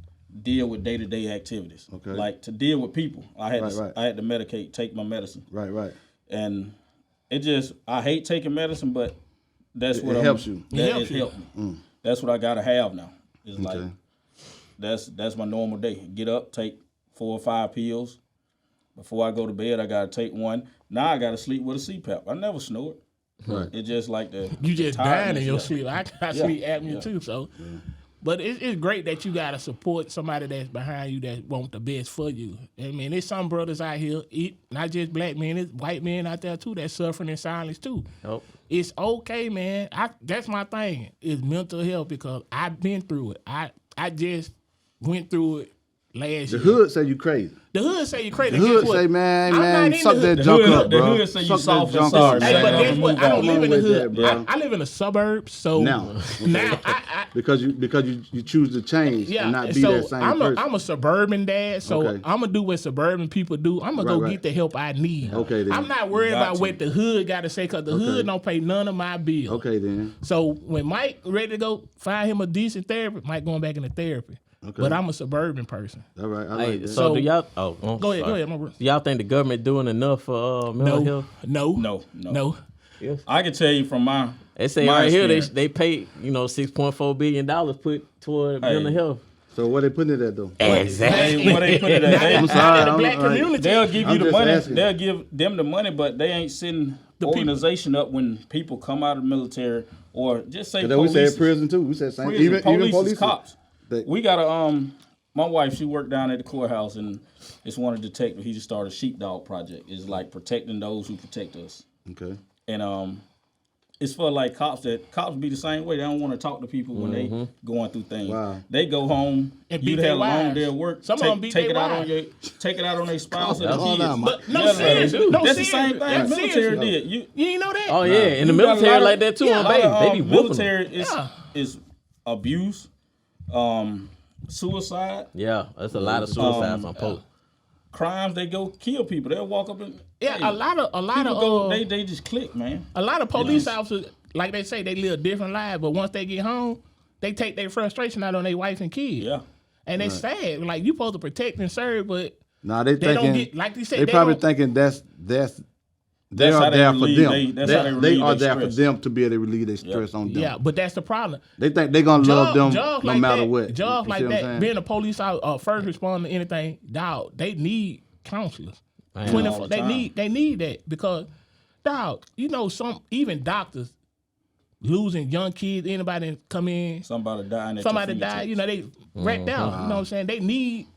[SPEAKER 4] deal with day-to-day activities.
[SPEAKER 3] Okay.
[SPEAKER 4] Like to deal with people, I had
[SPEAKER 3] Right.
[SPEAKER 4] I had to medicate, take my medicine,
[SPEAKER 3] Right.
[SPEAKER 4] and I hate taking medicine, but that's what
[SPEAKER 3] helps you.
[SPEAKER 4] That
[SPEAKER 2] It helps you.
[SPEAKER 4] helped me. That's what I gotta have now. It's like
[SPEAKER 3] Okay.
[SPEAKER 4] that's my normal day. Get up, take 4 or 5 pills. Before I go to bed, I gotta take one. Now I gotta sleep with a CPAP. I never snored.
[SPEAKER 3] Right.
[SPEAKER 4] It's just like the
[SPEAKER 2] You just dying in your
[SPEAKER 4] tiredness,
[SPEAKER 2] sleep. I got
[SPEAKER 4] Yeah.
[SPEAKER 2] sleep apnea
[SPEAKER 4] Yeah.
[SPEAKER 2] too. So, but it's great that you got to support somebody that's behind you that want the best for you. I mean, there's some brothers out here, not just black men, it's white men out there too that's suffering in silence too.
[SPEAKER 1] Yep.
[SPEAKER 2] It's okay, man. That's my thing. Is mental health because I've been through it. I just went through it last
[SPEAKER 3] The
[SPEAKER 2] year.
[SPEAKER 3] hood say you crazy.
[SPEAKER 2] The hood say you crazy.
[SPEAKER 3] The
[SPEAKER 2] Guess
[SPEAKER 3] hood
[SPEAKER 2] what?
[SPEAKER 3] say, man,
[SPEAKER 2] I'm
[SPEAKER 3] man,
[SPEAKER 2] not in
[SPEAKER 3] suck
[SPEAKER 2] the
[SPEAKER 3] that
[SPEAKER 2] hood.
[SPEAKER 3] junk
[SPEAKER 4] The
[SPEAKER 3] up,
[SPEAKER 4] hood-
[SPEAKER 3] bro.
[SPEAKER 4] the hood say you
[SPEAKER 3] Suck
[SPEAKER 4] soft
[SPEAKER 3] that
[SPEAKER 4] and
[SPEAKER 3] junk
[SPEAKER 4] sorry,
[SPEAKER 3] up,
[SPEAKER 2] Hey,
[SPEAKER 4] man.
[SPEAKER 2] but
[SPEAKER 3] man.
[SPEAKER 2] guess what? I don't live in the
[SPEAKER 3] Wrong with
[SPEAKER 2] hood.
[SPEAKER 3] that, bro.
[SPEAKER 2] I live in the suburbs, so
[SPEAKER 3] Now.
[SPEAKER 2] I
[SPEAKER 3] Because you choose to change
[SPEAKER 2] yeah.
[SPEAKER 3] and not be
[SPEAKER 2] so
[SPEAKER 3] that same
[SPEAKER 2] I'm
[SPEAKER 3] person.
[SPEAKER 2] a suburban dad, so
[SPEAKER 3] Okay.
[SPEAKER 2] I'm gonna do what suburban people do. I'm gonna go
[SPEAKER 3] Right.
[SPEAKER 2] get the help I need.
[SPEAKER 3] Okay, then.
[SPEAKER 2] I'm not worried
[SPEAKER 4] got
[SPEAKER 2] about
[SPEAKER 4] to.
[SPEAKER 2] what the hood got to say because the hood don't pay none of my bills.
[SPEAKER 3] Okay, then.
[SPEAKER 2] So when Mike ready to go find him a decent therapist, Mike going back into therapy.
[SPEAKER 3] Okay.
[SPEAKER 2] But I'm a suburban person.
[SPEAKER 3] All right, I
[SPEAKER 1] Hey,
[SPEAKER 3] like that.
[SPEAKER 1] so do
[SPEAKER 2] So-
[SPEAKER 1] y'all? Oh, I'm
[SPEAKER 2] Go ahead,
[SPEAKER 1] sorry.
[SPEAKER 2] my bro.
[SPEAKER 1] Do y'all think the government doing enough for mental health?
[SPEAKER 2] No.
[SPEAKER 1] Yes.
[SPEAKER 4] I can tell you from my
[SPEAKER 1] They say
[SPEAKER 4] my
[SPEAKER 1] right here
[SPEAKER 4] experience.
[SPEAKER 1] they pay $6.4 billion put toward
[SPEAKER 4] Hey.
[SPEAKER 1] mental health.
[SPEAKER 3] So what they putting it at though?
[SPEAKER 1] Exactly.
[SPEAKER 4] What they put it at?
[SPEAKER 3] I'm
[SPEAKER 2] Not
[SPEAKER 3] sorry.
[SPEAKER 2] in the
[SPEAKER 3] I'm-
[SPEAKER 2] black
[SPEAKER 3] like,
[SPEAKER 2] community.
[SPEAKER 4] They'll give you
[SPEAKER 3] I'm
[SPEAKER 4] the
[SPEAKER 3] just
[SPEAKER 4] money.
[SPEAKER 3] asking.
[SPEAKER 4] They'll give them the money, but they ain't setting the organization up when people come out of the military or just say
[SPEAKER 3] That we
[SPEAKER 4] police.
[SPEAKER 3] said prison too. We said same.
[SPEAKER 4] Prison,
[SPEAKER 3] Even
[SPEAKER 4] police,
[SPEAKER 3] police
[SPEAKER 4] is cops.
[SPEAKER 3] They-
[SPEAKER 4] We got a my wife, she worked down at the courthouse, and it's one of the detectives. He just started a sheepdog project. It's like protecting those who protect us.
[SPEAKER 3] Okay.
[SPEAKER 4] And it's for like cops be the same way. They don't want to talk to people when they going through things.
[SPEAKER 3] Wow.
[SPEAKER 4] They go home
[SPEAKER 2] And
[SPEAKER 4] you'd
[SPEAKER 2] beat their
[SPEAKER 4] have a long
[SPEAKER 2] wives.
[SPEAKER 4] day of work.
[SPEAKER 2] Some of them beat
[SPEAKER 4] take
[SPEAKER 2] their
[SPEAKER 4] it out on
[SPEAKER 2] wives.
[SPEAKER 4] your take it out on their spouse and the
[SPEAKER 3] Hold
[SPEAKER 4] kids.
[SPEAKER 3] on, Mike.
[SPEAKER 2] But no,
[SPEAKER 4] Yeah,
[SPEAKER 2] seriously.
[SPEAKER 4] they do.
[SPEAKER 2] No,
[SPEAKER 4] That's the
[SPEAKER 2] seriously.
[SPEAKER 4] same thing
[SPEAKER 2] Yeah,
[SPEAKER 4] military
[SPEAKER 2] seriously.
[SPEAKER 4] did. You
[SPEAKER 2] ain't know that?
[SPEAKER 1] Oh yeah, in the
[SPEAKER 4] You got a
[SPEAKER 1] military
[SPEAKER 4] lot of-
[SPEAKER 1] like that too.
[SPEAKER 2] yeah,
[SPEAKER 1] on
[SPEAKER 2] a lot
[SPEAKER 1] base,
[SPEAKER 4] of,
[SPEAKER 1] they be whooping them.
[SPEAKER 4] military
[SPEAKER 2] Yeah.
[SPEAKER 4] is abuse, suicide,
[SPEAKER 1] Yeah, that's a lot of suicides on post.
[SPEAKER 4] crimes. They go kill people. They'll walk up and
[SPEAKER 2] Yeah,
[SPEAKER 4] hey,
[SPEAKER 2] a lot of
[SPEAKER 4] people go. They just click, man.
[SPEAKER 2] a lot of police officers, like they say, they live different lives, but once they get home, they take their frustration out on their wife and kids.
[SPEAKER 4] Yeah.
[SPEAKER 2] And it's sad. Like you supposed to protect and serve, but
[SPEAKER 3] Nah, they
[SPEAKER 2] they don't
[SPEAKER 3] thinking.
[SPEAKER 2] get like they said.
[SPEAKER 3] They probably
[SPEAKER 2] don't-
[SPEAKER 3] thinking that's they
[SPEAKER 4] That's
[SPEAKER 3] are
[SPEAKER 4] how they
[SPEAKER 3] there for
[SPEAKER 4] relieve
[SPEAKER 3] them.
[SPEAKER 4] that's how they
[SPEAKER 3] They
[SPEAKER 4] relieve
[SPEAKER 3] are
[SPEAKER 4] their
[SPEAKER 3] there for
[SPEAKER 4] stress.
[SPEAKER 3] them to be able to relieve their stress on them.
[SPEAKER 2] Yeah, but that's the problem.
[SPEAKER 3] They think they're gonna love them
[SPEAKER 2] Jobs
[SPEAKER 3] no
[SPEAKER 2] like
[SPEAKER 3] matter
[SPEAKER 2] that,
[SPEAKER 3] what.
[SPEAKER 2] Jobs
[SPEAKER 3] You
[SPEAKER 2] like
[SPEAKER 3] see what I'm
[SPEAKER 2] that,
[SPEAKER 3] saying?
[SPEAKER 2] being a police first responder to anything, dog, they need counselors.
[SPEAKER 1] Man.
[SPEAKER 2] 24
[SPEAKER 4] All the time.
[SPEAKER 2] they need that because, dog, some even doctors losing young kids, anybody come in,
[SPEAKER 4] Somebody dying.
[SPEAKER 2] somebody died, they wrecked out. You know what I'm saying? They need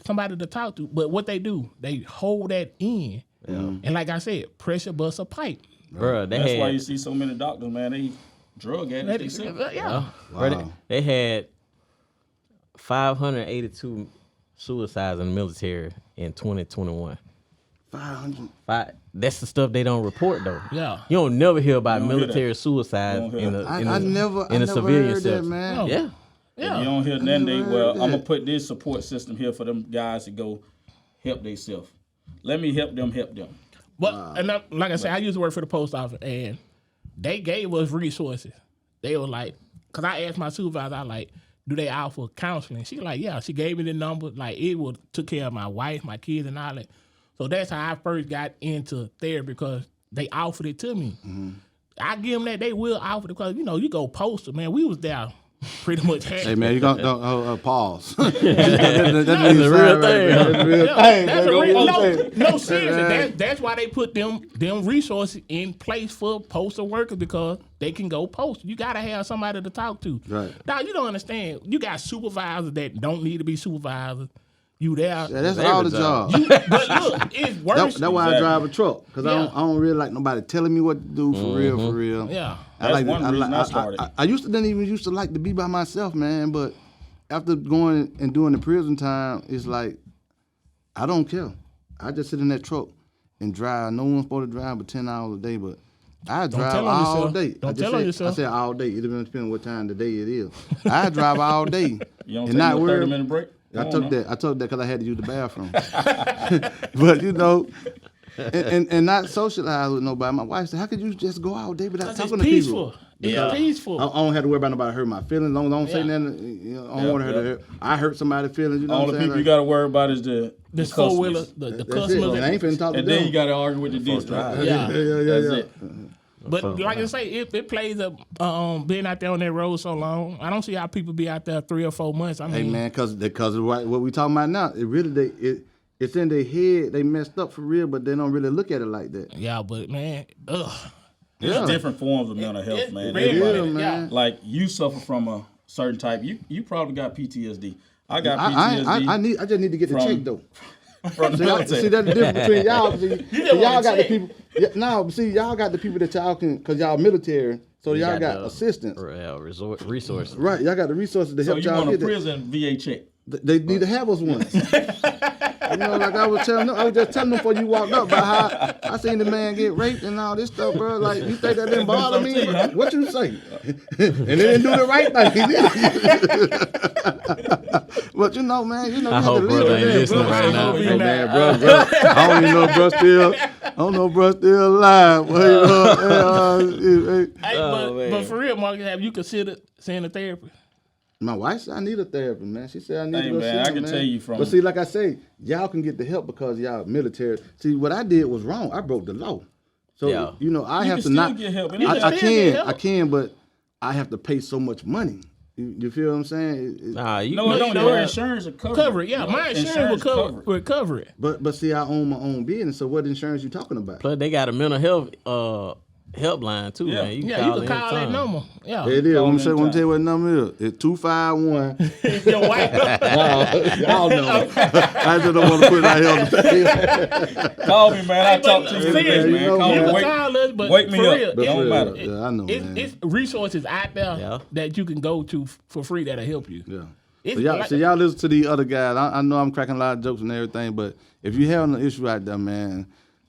[SPEAKER 2] somebody to talk to. But what they do, they hold that in. And like I said, pressure bust a pipe.
[SPEAKER 1] Bro, they
[SPEAKER 4] That's
[SPEAKER 1] had
[SPEAKER 4] why you see so many doctors, man. They drug addicts. They sick.
[SPEAKER 2] Yeah.
[SPEAKER 1] bro, they had 582 suicides in the military in 2021.
[SPEAKER 3] 500.
[SPEAKER 1] That's the stuff they don't report though.
[SPEAKER 2] Yeah.
[SPEAKER 1] You don't never hear about
[SPEAKER 4] You don't hear
[SPEAKER 1] military suicide
[SPEAKER 4] You don't hear
[SPEAKER 1] in
[SPEAKER 4] that.
[SPEAKER 1] the
[SPEAKER 3] I never
[SPEAKER 1] civilian
[SPEAKER 3] heard that,
[SPEAKER 1] sector.
[SPEAKER 3] man.
[SPEAKER 2] No.
[SPEAKER 1] Yeah.
[SPEAKER 2] Yeah.
[SPEAKER 4] You don't hear nothing. They
[SPEAKER 3] never
[SPEAKER 4] well,
[SPEAKER 3] heard
[SPEAKER 4] I'm gonna
[SPEAKER 3] that.
[SPEAKER 4] put this support system here for them guys to go help themselves. Let me help them.
[SPEAKER 2] But and like I said, I used to work for the post office, and they gave us resources. They were like, cause I asked my supervisor, I like, do they offer counseling? She like, yeah. She gave me the number. Like it would took care of my wife, my kids, and all that. So that's how I first got into therapy because they offered it to me. I give them that they will offer it because you go postal, man. We was there pretty much.
[SPEAKER 3] Hey man, you gonna pause. That's
[SPEAKER 1] the real thing.
[SPEAKER 3] That's the real thing.
[SPEAKER 2] That's a
[SPEAKER 3] Go
[SPEAKER 2] real,
[SPEAKER 3] ahead.
[SPEAKER 2] no, seriously. That's why they put them resources in place for postal workers because they can go postal. You gotta have somebody to talk to.
[SPEAKER 3] Right.
[SPEAKER 2] Now you don't understand. You got supervisors that don't need to be supervisors. You there.
[SPEAKER 3] Yeah, that's
[SPEAKER 1] Every
[SPEAKER 3] all the
[SPEAKER 1] job.
[SPEAKER 3] job.
[SPEAKER 2] But look, it's worse.
[SPEAKER 3] That's why I
[SPEAKER 4] Exactly.
[SPEAKER 3] drive a truck because
[SPEAKER 2] Yeah.
[SPEAKER 3] I don't really like nobody telling me what to do for real.
[SPEAKER 2] Yeah.
[SPEAKER 4] That's one reason I started.
[SPEAKER 3] I didn't even used to like to be by myself, man. But after going and doing the prison time, it's like I don't care. I just sit in that truck and drive. No one's supposed to drive but 10 hours a day, but I drive
[SPEAKER 2] tell on
[SPEAKER 3] all
[SPEAKER 2] yourself.
[SPEAKER 3] day.
[SPEAKER 2] Don't
[SPEAKER 3] I just
[SPEAKER 2] tell on
[SPEAKER 3] said,
[SPEAKER 2] yourself.
[SPEAKER 3] I said all day. It depends on what time of the day it is. I drive all day.
[SPEAKER 4] You don't
[SPEAKER 3] and
[SPEAKER 4] take
[SPEAKER 3] not
[SPEAKER 4] no
[SPEAKER 3] worry.
[SPEAKER 4] 30-minute break.
[SPEAKER 3] I
[SPEAKER 4] Come
[SPEAKER 3] took
[SPEAKER 4] on
[SPEAKER 3] that. I took that because I had to use the bathroom. But and not socialize with nobody. My wife said, "How could you just go all day without
[SPEAKER 2] It's
[SPEAKER 3] talking to
[SPEAKER 2] peaceful.
[SPEAKER 3] people?"
[SPEAKER 2] It's peaceful.
[SPEAKER 3] I don't have to worry about nobody hurt my feelings. Don't say
[SPEAKER 2] Yeah.
[SPEAKER 3] nothing. I don't want her to hurt. I hurt somebody's feelings. You know
[SPEAKER 4] All
[SPEAKER 3] what
[SPEAKER 4] the
[SPEAKER 3] I'm saying?
[SPEAKER 4] people you got to worry about is the
[SPEAKER 2] This
[SPEAKER 4] customers.
[SPEAKER 2] 4-wheeler, the
[SPEAKER 3] That's it.
[SPEAKER 2] customers.
[SPEAKER 3] And I ain't finna talk to
[SPEAKER 4] And
[SPEAKER 3] them.
[SPEAKER 4] then you got to argue with the disc driver.
[SPEAKER 2] Yeah.
[SPEAKER 4] That's it.
[SPEAKER 2] But like I say, it plays a being out there on that road so long. I don't see how people be out there 3 or 4 months. I mean,
[SPEAKER 3] Hey man, because of what we talking about now, it really it's in their head. They messed up for real, but they don't really look at it like that.
[SPEAKER 2] yeah, but man, ugh.
[SPEAKER 4] There's different forms of mental health,
[SPEAKER 2] It's
[SPEAKER 4] man.
[SPEAKER 2] very
[SPEAKER 4] Everybody-
[SPEAKER 3] real, man.
[SPEAKER 4] Like you suffer from a certain type. You probably got PTSD. I got
[SPEAKER 3] I
[SPEAKER 4] PTSD
[SPEAKER 3] just need to get the
[SPEAKER 4] from-
[SPEAKER 3] check though.
[SPEAKER 4] from the
[SPEAKER 3] See, that's
[SPEAKER 4] military.
[SPEAKER 3] the difference between y'all. See,
[SPEAKER 2] just
[SPEAKER 3] y'all
[SPEAKER 2] want
[SPEAKER 3] got
[SPEAKER 2] to
[SPEAKER 3] the
[SPEAKER 2] check.
[SPEAKER 3] people. Yeah, no, see, y'all got the people that y'all can, cause y'all military, so y'all got
[SPEAKER 1] the
[SPEAKER 3] assistance.
[SPEAKER 1] resources.
[SPEAKER 3] Right, y'all got the resources to
[SPEAKER 4] So
[SPEAKER 3] help
[SPEAKER 4] you
[SPEAKER 3] y'all
[SPEAKER 4] want a
[SPEAKER 3] get that.
[SPEAKER 4] prison VA check?
[SPEAKER 3] They need to have us once. You know, like I was just telling them before you walked up about how I seen the man get raped and all this stuff, bro. Like, you think that didn't bother me? What you say? And they didn't do the right thing. But you know, man, you
[SPEAKER 1] I
[SPEAKER 3] have to
[SPEAKER 1] hope brother ain't
[SPEAKER 3] live
[SPEAKER 1] listening right now.
[SPEAKER 3] Hey, man, bro. I don't even know if bro still alive. Well,
[SPEAKER 2] but for real, Marcus, have you considered seeing a therapist?
[SPEAKER 3] My wife said I need a therapist, man. She said I need to go
[SPEAKER 4] man,
[SPEAKER 3] see
[SPEAKER 4] I
[SPEAKER 3] him,
[SPEAKER 4] can
[SPEAKER 3] man.
[SPEAKER 4] tell you from.
[SPEAKER 3] But see, like I say, y'all can get the help because y'all military. See, what I did was wrong. I broke the law. So
[SPEAKER 1] Yeah.
[SPEAKER 3] you know, I
[SPEAKER 4] You
[SPEAKER 3] have
[SPEAKER 4] can
[SPEAKER 3] to
[SPEAKER 4] still
[SPEAKER 3] not.
[SPEAKER 4] get help.
[SPEAKER 3] I can, but I have to pay so much money. You feel what I'm saying?
[SPEAKER 1] Nah, you
[SPEAKER 4] No,
[SPEAKER 1] can
[SPEAKER 4] your insurance will cover it.
[SPEAKER 2] Yeah,
[SPEAKER 4] Your
[SPEAKER 2] my insurance will cover it.
[SPEAKER 3] But see, I own my own business. So what insurance you talking about?
[SPEAKER 1] Plus, they got a mental health helpline too,
[SPEAKER 4] Yeah.
[SPEAKER 1] man. You
[SPEAKER 2] Yeah,
[SPEAKER 1] can
[SPEAKER 2] you
[SPEAKER 1] call
[SPEAKER 2] can call that
[SPEAKER 1] anytime.
[SPEAKER 2] number. Yeah.
[SPEAKER 3] It is.
[SPEAKER 4] Call
[SPEAKER 3] I'm tell
[SPEAKER 4] anytime.
[SPEAKER 3] you what the number is. It's 251.
[SPEAKER 2] Your wife.
[SPEAKER 3] Y'all know. I just don't want to put it out here on the table.
[SPEAKER 4] Call me, man. I'll talk to you
[SPEAKER 2] Seriously,
[SPEAKER 4] today, man. Call
[SPEAKER 2] you
[SPEAKER 4] me.
[SPEAKER 2] can call us, but
[SPEAKER 4] wake me
[SPEAKER 2] for
[SPEAKER 4] up.
[SPEAKER 2] real,
[SPEAKER 4] It don't matter.
[SPEAKER 3] Yeah, I know, man.
[SPEAKER 2] it's resources out there that you can go to for free that'll help you.
[SPEAKER 3] Yeah.
[SPEAKER 2] It's
[SPEAKER 3] So y'all listen to the other guys. I know I'm cracking a lot of jokes and everything, but if you having an issue out there, man,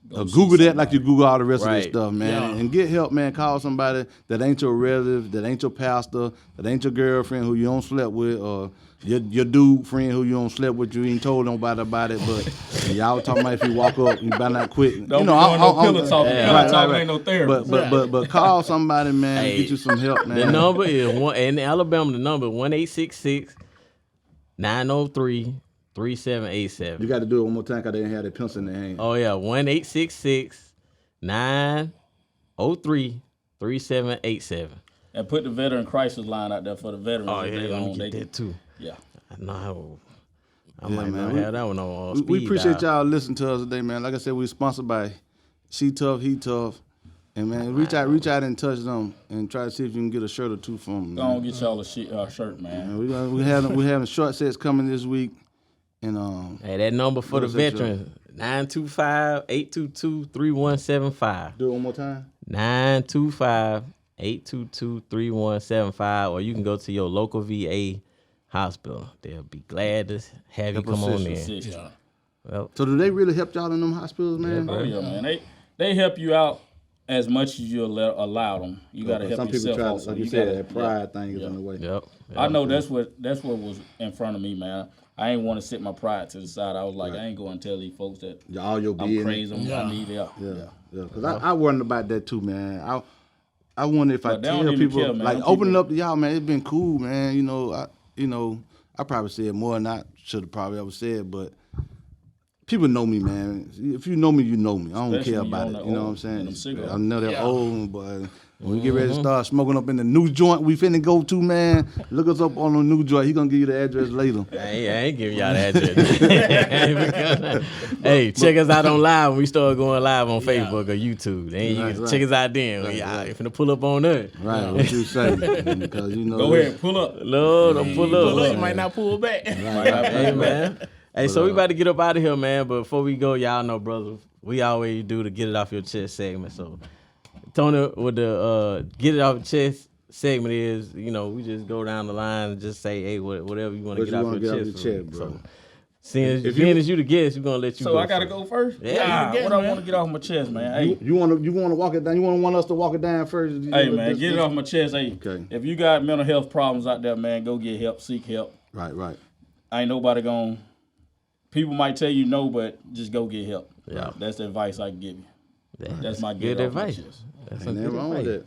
[SPEAKER 3] Google that like you Google all the rest of this stuff, man,
[SPEAKER 2] Yeah.
[SPEAKER 3] and get help, man. Call somebody that ain't your relative, that ain't your pastor, that ain't your girlfriend who you don't slept with, or your dude friend who you don't slept with. You ain't told nobody about it, but y'all talking about if you walk up, you better not quit.
[SPEAKER 4] Don't
[SPEAKER 3] you
[SPEAKER 4] be
[SPEAKER 3] know,
[SPEAKER 4] doing no pillow talking. Pillow talking ain't no therapy.
[SPEAKER 3] But call somebody, man,
[SPEAKER 1] Hey,
[SPEAKER 3] get you some help, man.
[SPEAKER 1] The number is in Alabama. The number is 1-866-903-3787.
[SPEAKER 3] You got to do it one more time because they didn't have their pencil in their hand.
[SPEAKER 1] Oh yeah, 1-866-903-3787.
[SPEAKER 4] And put the veteran crisis line out there for the veterans.
[SPEAKER 1] Oh
[SPEAKER 4] if
[SPEAKER 1] yeah,
[SPEAKER 4] they
[SPEAKER 1] let me
[SPEAKER 4] don't,
[SPEAKER 1] get
[SPEAKER 4] they
[SPEAKER 1] that too.
[SPEAKER 4] Yeah.
[SPEAKER 1] No, I
[SPEAKER 3] Yeah,
[SPEAKER 1] might
[SPEAKER 3] man.
[SPEAKER 1] not have that one on speed
[SPEAKER 3] We appreciate
[SPEAKER 1] dial.
[SPEAKER 3] y'all listening to us today, man. Like I said, we're sponsored by She Tough, He Tough. And man, reach out and touch them and try to see if you can get a shirt or two from them.
[SPEAKER 4] Go on, get y'all a shirt, man.
[SPEAKER 3] And we having short sets coming this week. And
[SPEAKER 1] Hey, that number for the
[SPEAKER 3] What is that,
[SPEAKER 1] veterans, 925-822-3175.
[SPEAKER 3] do it one more time.
[SPEAKER 1] 925-822-3175, or you can go to your local VA hospital. They'll be glad to have you come on in.
[SPEAKER 4] Yeah.
[SPEAKER 1] Well,
[SPEAKER 3] So do they really help y'all in them hospitals, man?
[SPEAKER 4] Oh yeah, man. They help you out as much as you allow them. You got to help
[SPEAKER 3] Some people
[SPEAKER 4] yourself
[SPEAKER 3] try to,
[SPEAKER 4] also.
[SPEAKER 3] like you said, that pride thing is on the way.
[SPEAKER 1] yep.
[SPEAKER 4] I know that's what was in front of me, man. I ain't want to sit my pride to the side. I was like, I ain't going to tell these folks that
[SPEAKER 3] All your
[SPEAKER 4] I'm
[SPEAKER 3] business.
[SPEAKER 4] crazy. I need help.
[SPEAKER 3] Yeah. Because I wondered about that too, man. I wonder if I
[SPEAKER 4] But they don't
[SPEAKER 3] tell
[SPEAKER 4] even
[SPEAKER 3] people,
[SPEAKER 4] care, man.
[SPEAKER 3] like
[SPEAKER 4] Them
[SPEAKER 3] opening
[SPEAKER 4] people-
[SPEAKER 3] up to y'all, man, it's been cool, man. I probably said more than I should have probably ever said, but people know me, man. If you know me, you know me. I don't
[SPEAKER 4] Especially
[SPEAKER 3] care
[SPEAKER 4] when you
[SPEAKER 3] about
[SPEAKER 4] on
[SPEAKER 3] it.
[SPEAKER 4] that
[SPEAKER 3] You know what I'm
[SPEAKER 4] old-
[SPEAKER 3] saying?
[SPEAKER 4] them cigarettes.
[SPEAKER 3] I know they're
[SPEAKER 2] Yeah.
[SPEAKER 3] old, but when we get ready to start smoking up in the new joint we finna go to, man, look us up on the new joint. He gonna give you the address later.
[SPEAKER 1] I ain't giving y'all the address. Hey, check us out on live when we start going live on Facebook or YouTube. Then you can
[SPEAKER 3] Right.
[SPEAKER 1] check us out then. Y'all finna pull up on us.
[SPEAKER 3] Right, what you say? Because you know.
[SPEAKER 4] Go ahead, pull up.
[SPEAKER 1] Lord, don't pull
[SPEAKER 2] Pull up,
[SPEAKER 1] up.
[SPEAKER 2] you might not pull back.
[SPEAKER 1] Hey, man. Hey, so we about to get up out of here, man. But before we go, y'all know, brother, we always do the get it off your chest segment. So, Tony, with the get it off your chest segment is, we just go down the line and just say, hey, whatever you want to
[SPEAKER 3] What
[SPEAKER 1] get
[SPEAKER 3] you
[SPEAKER 1] off
[SPEAKER 3] wanna
[SPEAKER 1] your
[SPEAKER 3] get off
[SPEAKER 1] chest.
[SPEAKER 3] your chest,
[SPEAKER 1] So,
[SPEAKER 3] bro.
[SPEAKER 1] seeing
[SPEAKER 3] If you-
[SPEAKER 1] as you the guest, we're going to let you
[SPEAKER 4] So
[SPEAKER 1] go.
[SPEAKER 4] I gotta
[SPEAKER 1] first.
[SPEAKER 4] go first.
[SPEAKER 1] Yeah.
[SPEAKER 2] you
[SPEAKER 4] What
[SPEAKER 2] can,
[SPEAKER 4] I
[SPEAKER 2] man.
[SPEAKER 4] want to get off my chest, man. Hey,
[SPEAKER 3] You want to walk it down? You want us to walk it down first?
[SPEAKER 4] hey, man, get it off my chest. Hey,
[SPEAKER 3] Okay.
[SPEAKER 4] if you got mental health problems out there, man, go get help. Seek help.
[SPEAKER 3] Right.
[SPEAKER 4] Ain't nobody gonna. People might tell you no, but just go get help.
[SPEAKER 1] Yeah.
[SPEAKER 4] That's the advice I can give you. That's my
[SPEAKER 1] Good
[SPEAKER 4] get off my
[SPEAKER 1] advice.
[SPEAKER 4] chest.
[SPEAKER 1] That's
[SPEAKER 3] Ain't
[SPEAKER 1] some
[SPEAKER 3] nothing
[SPEAKER 1] good
[SPEAKER 3] wrong with
[SPEAKER 1] advice.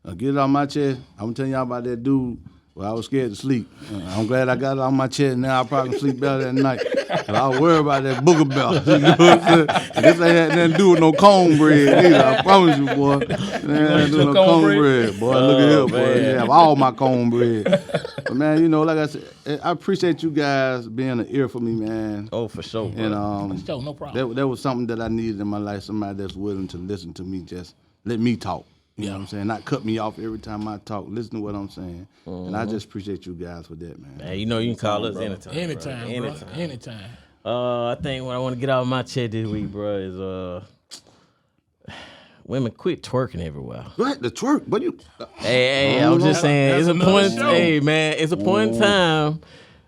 [SPEAKER 3] that. Get it off my chest. I'm telling y'all about that dude. Well, I was scared to sleep. I'm glad I got it off my chest. Now I probably can sleep better at night. But I was worried about that booger belt. You know what I'm saying? This ain't had nothing to do with no cornbread either. I promise you, boy. It ain't had to do with no cornbread. Boy, look at here, boy.
[SPEAKER 1] man.
[SPEAKER 3] You have all my cornbread. But, man, like I said, I appreciate you guys being an ear for me, man.
[SPEAKER 1] Oh, for sure.
[SPEAKER 3] And
[SPEAKER 2] So, no problem.
[SPEAKER 3] that was something that I needed in my life. Somebody that's willing to listen to me, just let me talk. You know what I'm saying? Not cut me off every time I talk. Listen to what I'm saying. And I just appreciate you guys for that, man.
[SPEAKER 1] Hey, you can call us anytime.
[SPEAKER 2] Anytime,
[SPEAKER 1] bro.
[SPEAKER 2] bro. Anytime.
[SPEAKER 1] I think what I want to get out of my chat this week, bro, is women quit twerking everywhere.
[SPEAKER 3] What? The twerk? What you?
[SPEAKER 1] Hey, I'm just saying, it's a
[SPEAKER 2] another
[SPEAKER 1] point.
[SPEAKER 2] show.
[SPEAKER 1] Hey, man, it's a point in time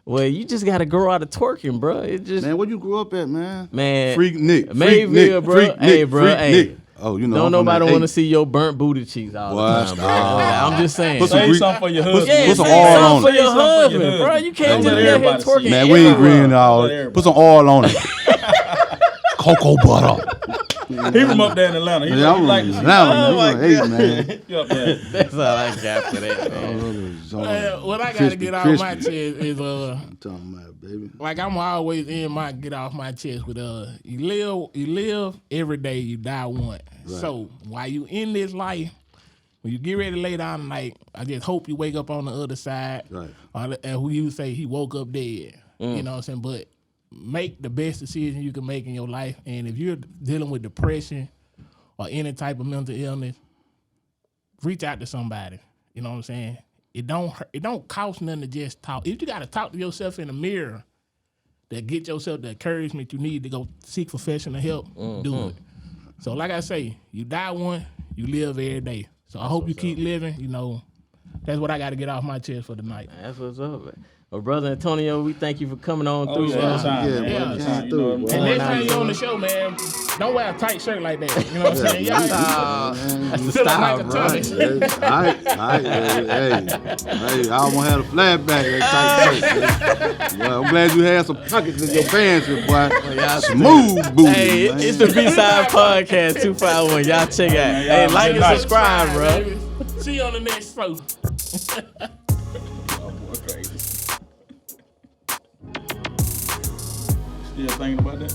[SPEAKER 1] Well, you just gotta grow out of twerking, bro. It just
[SPEAKER 3] Man, where you grew up at, man?
[SPEAKER 1] Freak Nick, Mayville, bro. Hey, bro. Hey.
[SPEAKER 3] Oh, you know.
[SPEAKER 1] Don't nobody want to see your burnt booty cheeks all the time, bro. I'm just saying.
[SPEAKER 4] Say something for your husband.
[SPEAKER 3] Put some oil on
[SPEAKER 1] for your husband, bro. You can't just be out here twerking.
[SPEAKER 3] Man, we ain't agreeing all. Put some oil on it. Cocoa butter.
[SPEAKER 4] He from up there in Atlanta. He like to see.
[SPEAKER 3] Man.
[SPEAKER 1] That's all I got for that, man.
[SPEAKER 2] What I gotta get off my chest is
[SPEAKER 3] I'm talking about, baby.
[SPEAKER 2] like I'm always in my get off my chest with you live every day, you die once. Right. So while you in this life, when you get ready to lay down tonight, I just hope you wake up on the other side.
[SPEAKER 3] Right.
[SPEAKER 2] And who you say he woke up dead. You know what I'm saying? But make the best decision you can make in your life. And if you're dealing with depression or any type of mental illness, reach out to somebody. You know what I'm saying? It don't cost nothing to just talk. If you got to talk to yourself in the mirror, that get yourself the encouragement you need to go seek professional help, do it. So like I say, you die one, you live every day. So I hope you keep living. You know, that's what I got to get off my chest for tonight.
[SPEAKER 1] That's what's up, man. Well, brother Antonio, we thank you for coming on through.
[SPEAKER 2] And next time you're on the show, man, don't wear a tight shirt like that. You know what I'm saying?
[SPEAKER 1] That's the style, bro.
[SPEAKER 3] All right. Hey, I almost had a flashback that tight shirt. Well, I'm glad you had some pockets in your pants, boy. Smooth booty.
[SPEAKER 1] Hey, it's the B-Side Podcast 251. Y'all check out. Hey, like and subscribe, bro.
[SPEAKER 2] See you on the next show.
[SPEAKER 4] Still thinking about that?